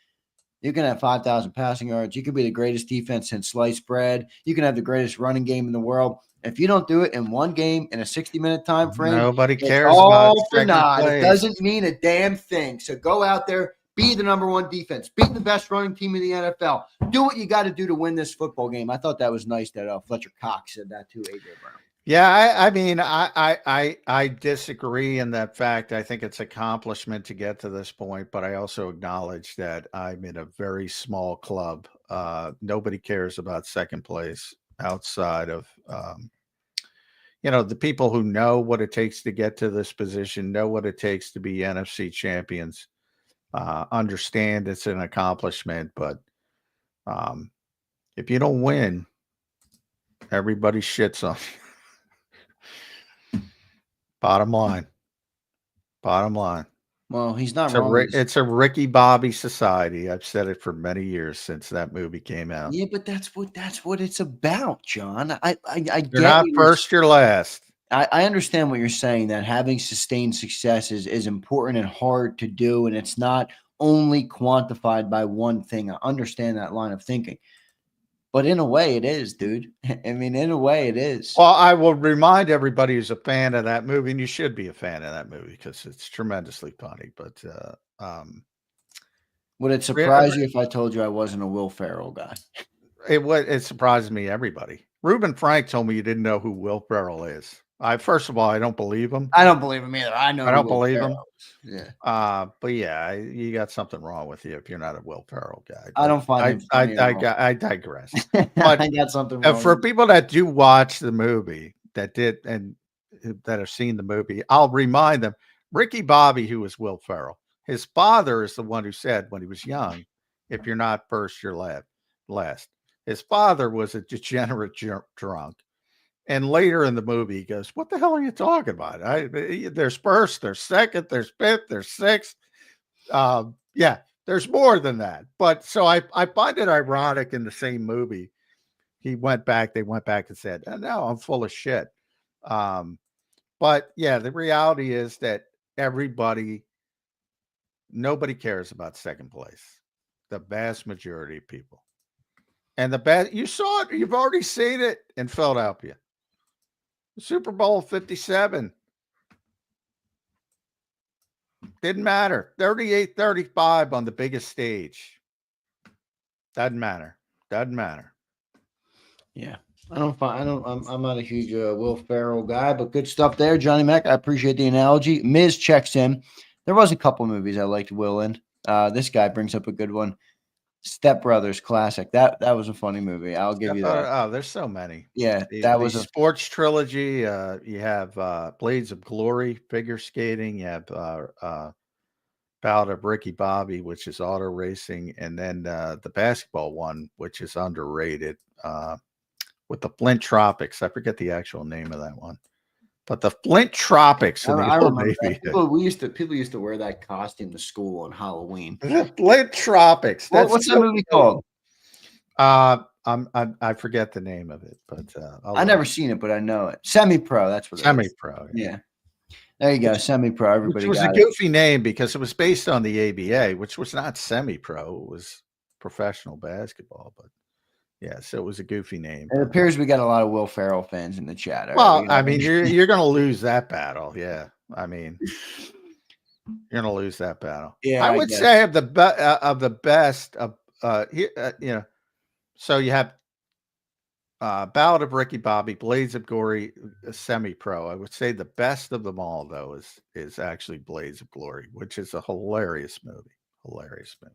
you can have 5,000 passing yards. You can be the greatest defense since sliced bread. You can have the greatest running game in the world. If you don't do it in one game in a 60-minute time frame, nobody cares it's all about for naught. place. It doesn't mean a damn thing. So go out there, be the number one defense, beat the best running team in the NFL. Do what you got to do to win this football game. I thought that was nice that Fletcher Cox said that to A.J. Brown. Yeah, I mean, I disagree in that fact. I think it's an accomplishment to get to this point, but I also acknowledge that I'm in a very small club. Nobody cares about second place outside of, the people who know what it takes to get to this position, know what it takes to be NFC champions, understand it's an accomplishment. But if you don't win, everybody shits on you. Bottom line. Well, he's not wrong. It's a Ricky Bobby society. I've said it for many years since that movie came out. Yeah, but that's what it's about, John. I You're not first, you're last. I understand what you're saying, that having sustained success is important and hard to do, and it's not only quantified by one thing. I understand that line of thinking. But in a way, it is, dude. I mean, in a way, it is. Well, I will remind everybody who's a fan of that movie, and you should be a fan of that movie because it's tremendously funny. But would it surprise you if I told you I wasn't a Will Ferrell guy? It surprises me, everybody. Reuben Frank told me you didn't know who Will Ferrell is. First of all, I don't believe him. I don't believe him either. I don't believe him. Yeah. But yeah, you got something wrong with you if you're not a Will Ferrell guy. I don't find him funny I digress. But I got something wrong. For people that do watch the movie, that have seen the movie, I'll remind them, Ricky Bobby, who was Will Ferrell, his father is the one who said when he was young, if you're not first, you're last. His father was a degenerate drunk. And later in the movie, he goes, what the hell are you talking about? There's first, there's second, there's fifth, there's sixth. Yeah, there's more than that. But so I find it ironic in the same movie. They went back and said, no, I'm full of shit. But yeah, the reality is that nobody cares about second place. The vast majority of people. And you saw it, you've already seen it in Philadelphia. Super Bowl 57. Didn't matter. 38-35 on the biggest stage. Doesn't matter. Yeah. I'm not a huge Will Ferrell guy, but good stuff there, Johnny Mac. I appreciate the analogy. Miz checks in. There was a couple movies I liked Will in. This guy brings up a good one. Step Brothers classic. That was a funny movie. I'll give you that. Oh, there's so many. Yeah, that The was a sports trilogy. You have Blades of Glory, figure skating. You have Bout of Ricky Bobby, which is auto racing, and then the basketball one, which is underrated, with the Flint Tropics. I forget the actual name of that one, but the Flint Tropics in the I Old remember Navy. that. People used to wear that costume to school on Halloween. The Flint Tropics. What's that movie called? I forget the name of it, but I never seen it, but I know it. Semi-Pro. That's what it is. Semi-Pro. Yeah. There you go. Semi-Pro. Everybody Which was got a goofy name because it was based on the ABA, which was not semi-pro. It was professional basketball, but yeah, so it was a goofy name. It appears we got a lot of Will Ferrell fans in the chat. Well, I mean, you're going to lose that battle. Yeah, I mean, you're going to lose that battle. Yeah, I would say of the best of so you have Ballad of Ricky Bobby, Blades of Glory, semi-pro. I would say the best of them all, though, is actually Blades of Glory, which is a hilarious movie. Hilarious movie.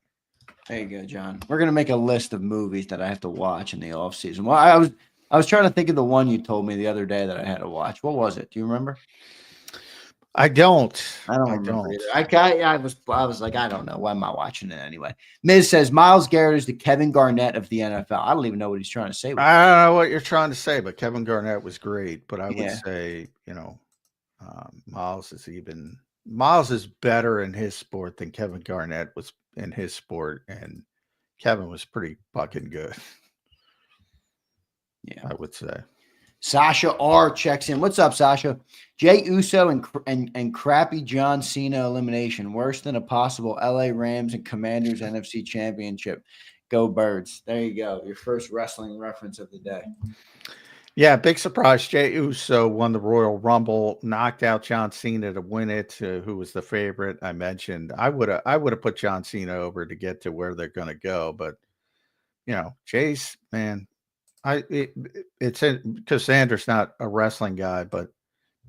There you go, John. We're gonna make a list of movies that I have to watch in the off season. Well, I was trying to think of the one you told me the other day that I had to watch. What was it? Do you remember? I don't remember either. I was like, I don't know. Why am I watching it anyway? Miz says Myles Garrett is the Kevin Garnett of the NFL. I don't even know what he's trying to say. I don't know what you're trying to say, but Kevin Garnett was great. But I would say, Myles is better in his sport than Kevin Garnett was in his sport, and Kevin was pretty fucking good. Yeah, I would say. Sasha R checks in. What's up, Sasha? Jay Uso and crappy John Cena elimination, worse than a possible LA Rams and Commanders NFC Championship. Go Birds. There you go. Your first wrestling reference of the day. Yeah, big surprise. Jay Uso won the Royal Rumble, knocked out John Cena to win it, who was the favorite. I mentioned I would have put John Cena over to get to where they're going to go, but Jay's, man, it's because Zander's not a wrestling guy, but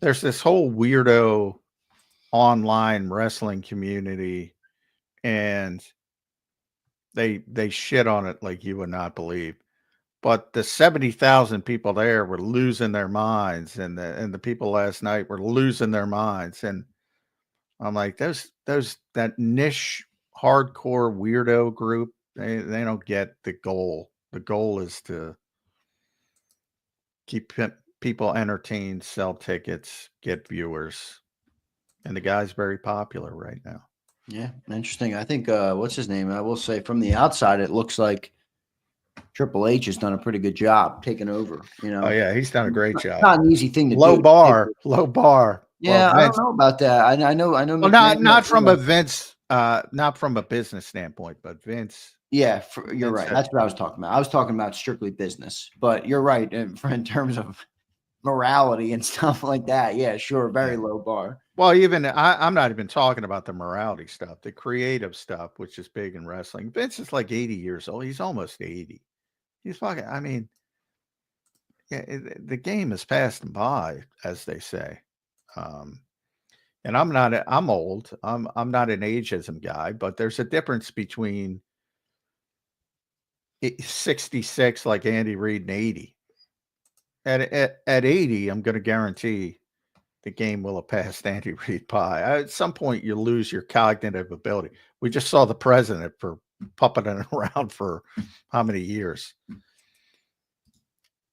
there's this whole weirdo online wrestling community, and they shit on it like you would not believe. But the 70,000 people there were losing their minds, and the people last night were losing their minds. And I'm like, that niche hardcore weirdo group, they don't get the goal. The goal is to keep people entertained, sell tickets, get viewers. And the guy's very popular right now. Yeah, interesting. I think what's his name? I will say from the outside, it looks like Triple H has done a pretty good job taking over. Oh yeah, he's done a great job. It's not an easy thing to do. Low bar. Yeah, well, I don't know about that. I know. Well, not from a Vince, not from a business standpoint, but Vince. Yeah, you're right. That's what I was talking about. I was talking about strictly business, but you're right in terms of morality and stuff like that. Yeah, sure, very low bar. Well, even I'm not even talking about the morality stuff, the creative stuff, which is big in wrestling. Vince is like 80 years old. He's almost 80. He's fucking. I mean, yeah, the game has passed him by, as they say. And I'm old. I'm not an ageism guy, but there's a difference between 66 like Andy Reid and 80. At 80, I'm going to guarantee the game will have passed Andy Reid by. At some point, you lose your cognitive ability. We just saw the president for puppeting around for how many years?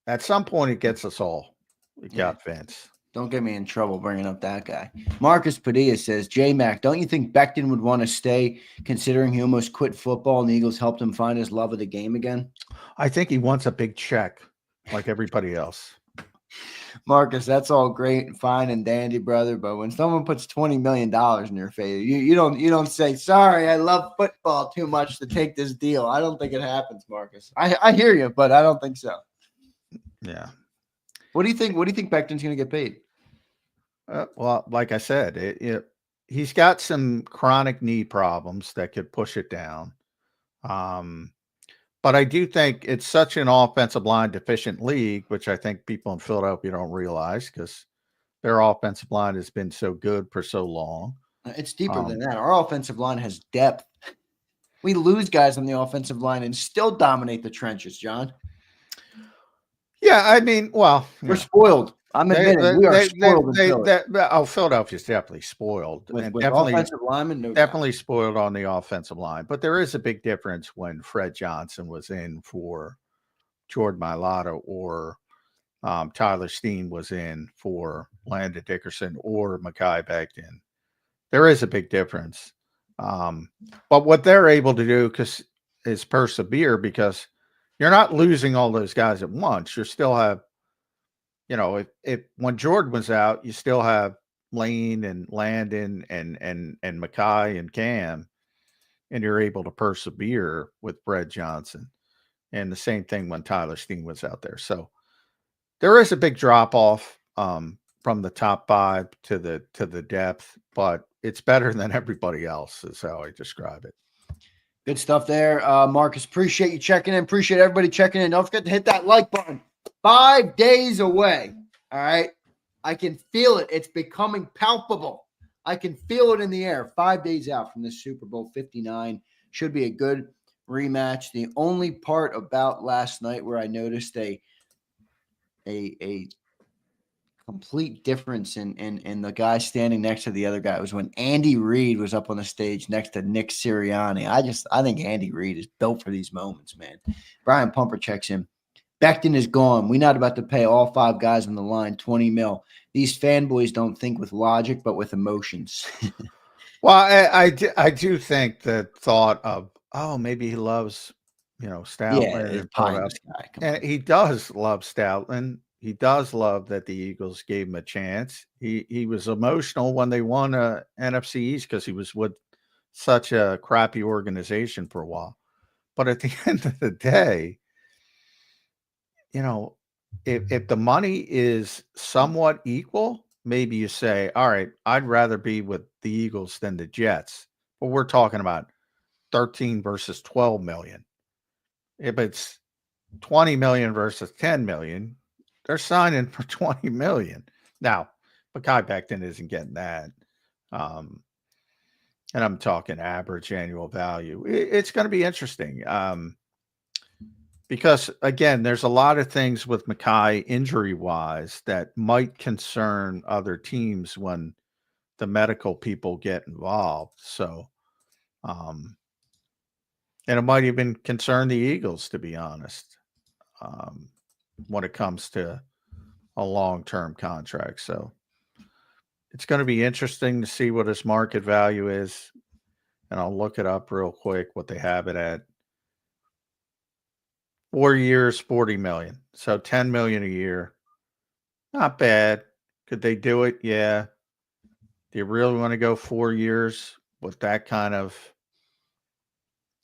At some point, it gets us all. We got Vince. Don't get me in trouble bringing up that guy. Marcus Padilla says, J-Mac, don't you think Becton would want to stay considering he almost quit football and the Eagles helped him find his love of the game again? I think he wants a big check like everybody else. Marcus, that's all great and fine and dandy, brother. But when someone puts $20 million in your face, you don't say, sorry, I love football too much to take this deal. I don't think it happens, Marcus. I hear you, but I don't think so. Yeah. What do you think? What do you think Becton's going to get paid? Well, like I said, he's got some chronic knee problems that could push it down. But But I do think it's such an offensive line deficient league, which I think people in Philadelphia don't realize because their offensive line has been so good for so long. It's deeper than that. Our offensive line has depth. We lose guys on the offensive line and still dominate the trenches, John. Yeah, I mean, well, we're spoiled. I'm admitting we are spoiled. Philadelphia's definitely spoiled, with definitely offensive linemen. Definitely spoiled on the offensive line. But there is a big difference when Fred Johnson was in for Jordan Mailata or Tyler Steen was in for Landon Dickerson or Mekhi Becton. There is a big difference. But what they're able to do is persevere because you're not losing all those guys at once. You still have, if when Jordan was out, you still have Lane and Landon and Mekhi and Cam, and you're able to persevere with Fred Johnson. And the same thing when Tyler Steen was out there. So there is a big drop off from the top 5 to the depth, but it's better than everybody else is how I describe it. Good stuff there, Marcus. Appreciate you checking in. Appreciate everybody checking in. Don't forget to hit that like button. 5 days away. All right. I can feel it. It's becoming palpable. I can feel it in the air. 5 days out from the Super Bowl 59. Should be a good rematch. The only part about last night where I noticed a complete difference in the guy standing next to the other guy was when Andy Reid was up on the stage next to Nick Sirianni. I think Andy Reid is built for these moments, man. Brian Pumper checks in. Becton is gone. We're not about to pay all 5 guys on the line $20 million. These fanboys don't think with logic, but with emotions. Well, I do think the thought of, maybe he loves, Stoutland. Yeah, and he does love Stoutland. He does love that the Eagles gave him a chance. He was emotional when they won NFC East because he was with such a crappy organization for a while. But at the end of the day, if the money is somewhat equal, maybe you say, all right, I'd rather be with the Eagles than the Jets. But we're talking about 13 versus 12 million. If it's 20 million versus 10 million, they're signing for 20 million. Now, Mekhi Becton isn't getting that. And I'm talking average annual value. It's going to be interesting. Because, again, there's a lot of things with Mekhi injury-wise that might concern other teams when the medical people get involved. So, and it might even concern the Eagles, to be honest, when it comes to a long-term contract. So it's going to be interesting to see what his market value is. And I'll look it up real quick, what they have it at. 4 years, 40 million. So 10 million a year. Not bad. Could they do it? Yeah. Do you really want to go 4 years with that kind of,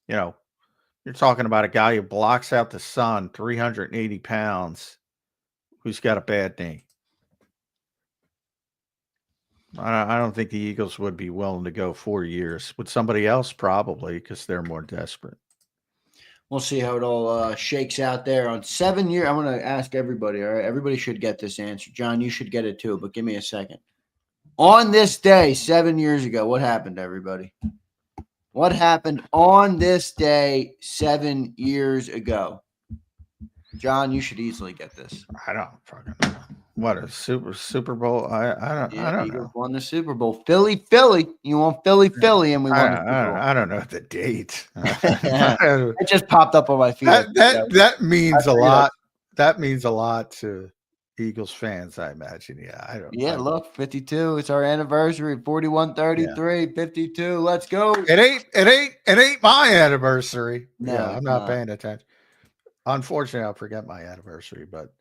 you're talking about a guy who blocks out the sun, 380 pounds, who's got a bad knee. I don't think the Eagles would be willing to go 4 years. Would somebody else? Probably, because they're more desperate. We'll see how it all shakes out there on 7 years. I'm going to ask everybody. All right, everybody should get this answer. John, you should get it too, but give me a second. On this day, 7 years ago, what happened, everybody? What happened on this day 7 years ago? John, you should easily get this. I don't fucking know. What, a Super Bowl? I don't know. Won the Super Bowl. Philly. You want Philly, and we won the Super Bowl. I don't know the date. It just popped up on my feed. That means a lot. That means a lot to Eagles fans, I imagine. Yeah, I don't. Yeah, look, 52. It's our anniversary. 41-33, 52. Let's go. It ain't my anniversary. No, yeah, I'm not paying attention. Unfortunately, I'll forget my anniversary, but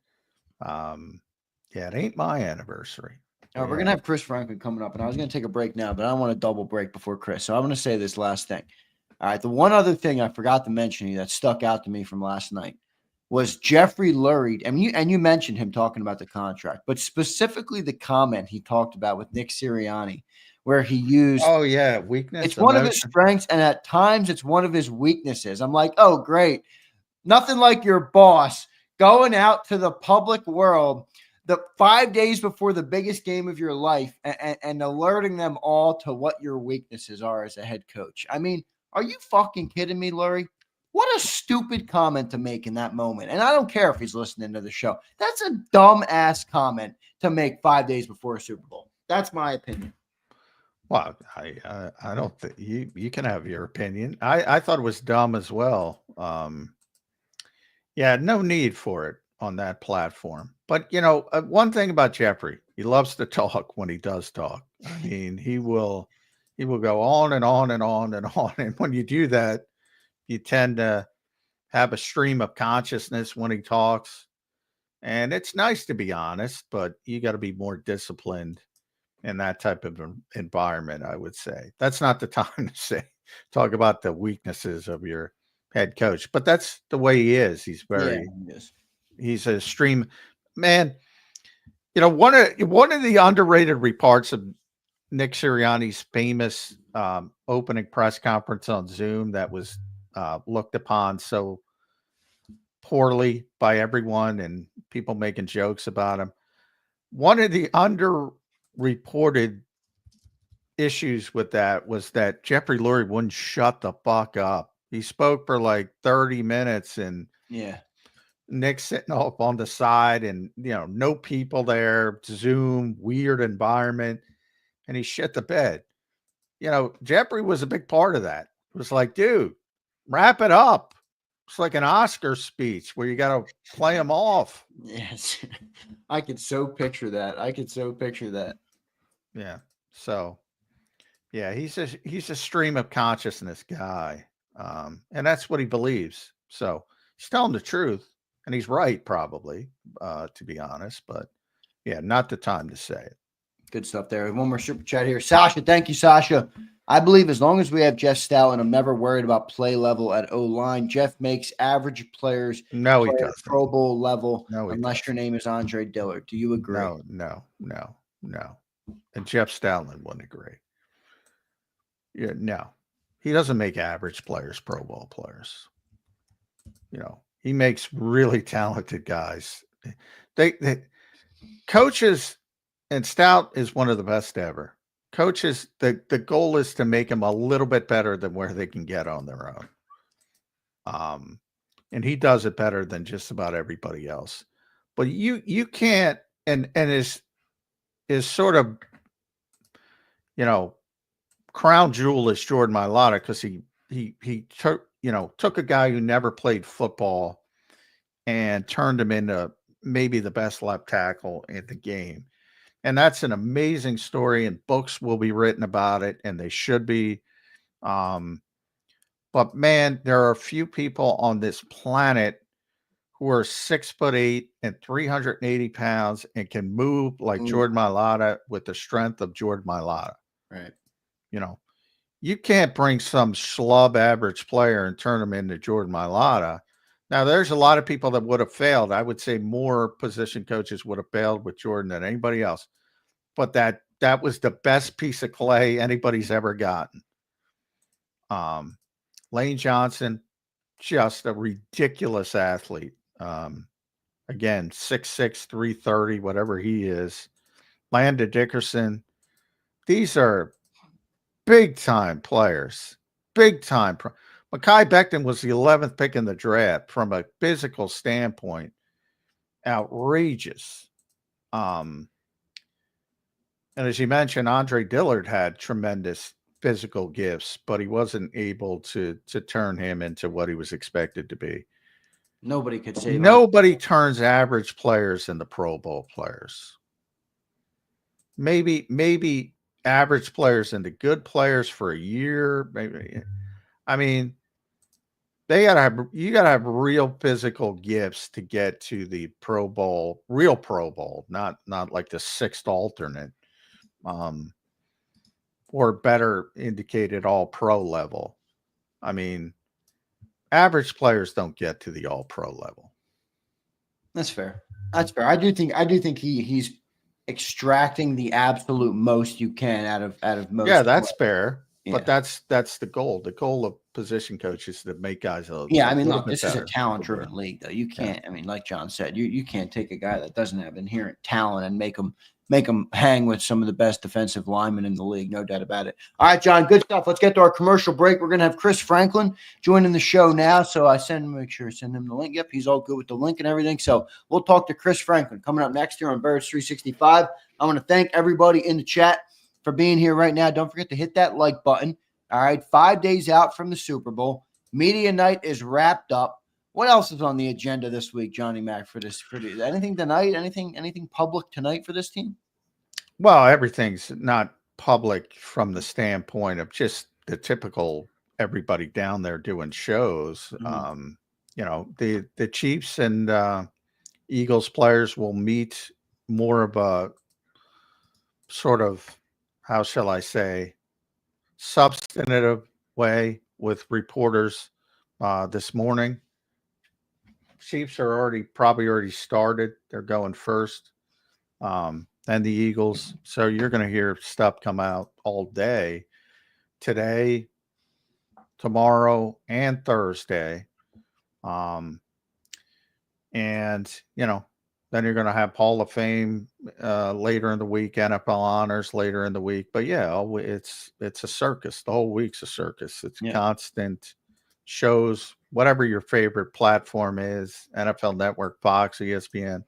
yeah, it ain't my anniversary. All right, we're going to have Chris Franklin coming up, and I was going to take a break now, but I don't want to double break before Chris. So I'm going to say this last thing. All right, the one other thing I forgot to mention that stuck out to me from last night was Jeffrey Lurie. And you mentioned him talking about the contract, but specifically the comment he talked about with Nick Sirianni, where he used weakness. It's one of his strengths, and at times it's one of his weaknesses. I'm like, oh, great. Nothing like your boss going out to the public world the 5 days before the biggest game of your life and alerting them all to what your weaknesses are as a head coach. I mean, are you fucking kidding me, Lurie? What a stupid comment to make in that moment. And I don't care if he's listening to the show. That's a dumb ass comment to make 5 days before a Super Bowl. That's my opinion. Well, I don't think you can have your opinion. I thought it was dumb as well. Yeah, no need for it on that platform. But one thing about Jeffrey, he loves to talk when he does talk. I mean, he will go on and on and on and on. And when you do that, you tend to have a stream of consciousness when he talks. And it's nice to be honest, but you got to be more disciplined in that type of environment, I would say. That's not the time to talk about the weaknesses of your head coach, but that's the way he is. He's very, he's a stream man. One of the underrated reports of Nick Sirianni's famous opening press conference on Zoom that was looked upon so poorly by everyone and people making jokes about him. One of the underreported issues with that was that Jeffrey Lurie wouldn't shut the fuck up. He spoke for like 30 minutes and Nick sitting up on the side and, no people there, Zoom, weird environment. And he shit the bed. Jeffrey was a big part of that. It was like, dude, wrap it up. It's like an Oscar speech where you got to play them off. Yes. I could so picture that. Yeah. So, yeah, he's a stream of consciousness guy. And that's what he believes. So he's telling the truth and he's right, probably, to be honest, but yeah, not the time to say it. Good stuff there. One more super chat here. Sasha, thank you, Sasha. I believe as long as we have Jeff Stalin, I'm never worried about play level at O-line. Jeff makes average players play at Pro Bowl level unless your doesn't. name is Andre Dillard. Do you agree? No. And Jeff Stalin wouldn't agree. Yeah, no. He doesn't make average players Pro Bowl players. He makes really talented guys. They coaches, and Stout is one of the best ever. Coaches, the goal is to make them a little bit better than where they can get on their own. And he does it better than just about everybody else. But you can't, and is sort of, crown jewel is Jordan Mailata because he took a guy who never played football and turned him into maybe the best left tackle in the game. And that's an amazing story, and books will be written about it, and they should be. But man, there are a few people on this planet who are 6'8" and 380 pounds and can move like Jordan Mailata with the strength of Jordan Mailata. Right. You can't bring some schlub average player and turn him into Jordan Mailata. Now, there's a lot of people that would have failed. I would say more position coaches would have failed with Jordan than anybody else. But that was the best piece of clay anybody's ever gotten. Lane Johnson, just a ridiculous athlete. Again, 6'6", 330, whatever he is. Landon Dickerson. These are big-time players. Big-time. Mekhi Becton was the 11th pick in the draft. From a physical standpoint, outrageous. And as you mentioned, Andre Dillard had tremendous physical gifts, but he wasn't able to turn him into what he was expected to be. Nobody could say nobody turns average players into Pro Bowl players. Maybe average players into good players for a year. Maybe. I mean, you gotta have real physical gifts to get to the Pro Bowl, real Pro Bowl, not like the sixth alternate, or better indicated all pro level. I mean, average players don't get to the all pro level. That's fair. That's fair. I do think he's extracting the absolute most you can out of most. Yeah, that's fair. But that's the goal. The goal of position coaches is to make guys a I mean, little look, bit this is a better. talent-driven league, though. You can't. I mean, like John said, you can't take a guy that doesn't have inherent talent and make him hang with some of the best defensive linemen in the league. No doubt about it. All right, John, good stuff. Let's get to our commercial break. We're gonna have Chris Franklin joining the show now, so I make sure to send him the link. Yep, he's all good with the link and everything. So we'll talk to Chris Franklin coming up next here on Birds 365. I want to thank everybody in the chat for being here right now. Don't forget to hit that like button. All right, 5 days out from the Super Bowl. Media night is wrapped up. What else is on the agenda this week, Johnny Mac, for this? Anything tonight? Anything public tonight for this team? Well, everything's not public from the standpoint of just the typical everybody down there doing shows. The Chiefs and Eagles players will meet more of a sort of, how shall I say, substantive way with reporters this morning. Chiefs are probably already started. They're going first. And the Eagles. So you're going to hear stuff come out all day today, tomorrow, and Thursday. Then you're going to have Hall of Fame later in the week, NFL honors later in the week. But it's a circus. The whole week's a circus. It's constant shows, whatever your favorite platform is, NFL Network, Fox, ESPN.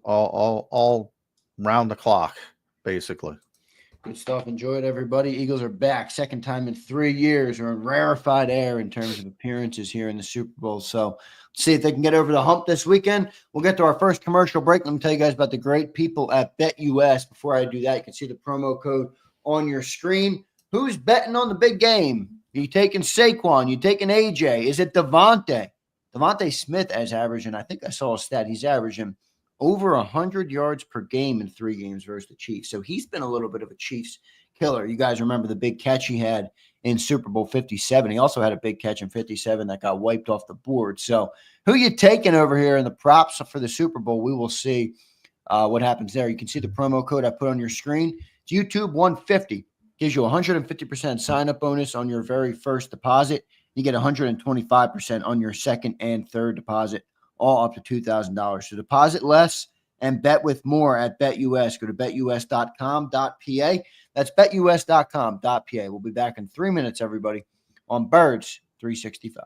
All round the clock, basically. Good stuff. Enjoy it, everybody. Eagles are back. Second time in 3 years. We're in rarefied air in terms of appearances here in the Super Bowl. So let's see if they can get over the hump this weekend. We'll get to our first commercial break. Let me tell you guys about the great people at BetUS. Before I do that, you can see the promo code on your screen. Who's betting on the big game? Are you taking Saquon? You taking AJ? Is it Devontae? Devontae Smith is averaging, I think I saw a stat, he's averaging over 100 yards per game in 3 games versus the Chiefs. So he's been a little bit of a Chiefs killer. You guys remember the big catch he had in Super Bowl 57. He also had a big catch in 57 that got wiped off the board. So who you taking over here in the props for the Super Bowl? We will see what happens there. You can see the promo code I put on your screen. It's YouTube 150. Gives you a 150% sign-up bonus on your very first deposit. You get 125% on your second and third deposit, all up to $2,000. So deposit less and bet with more at BetUS. Go to betus.com.pa. That's betus.com.pa. We'll be back in 3 minutes, everybody, on Birds 365.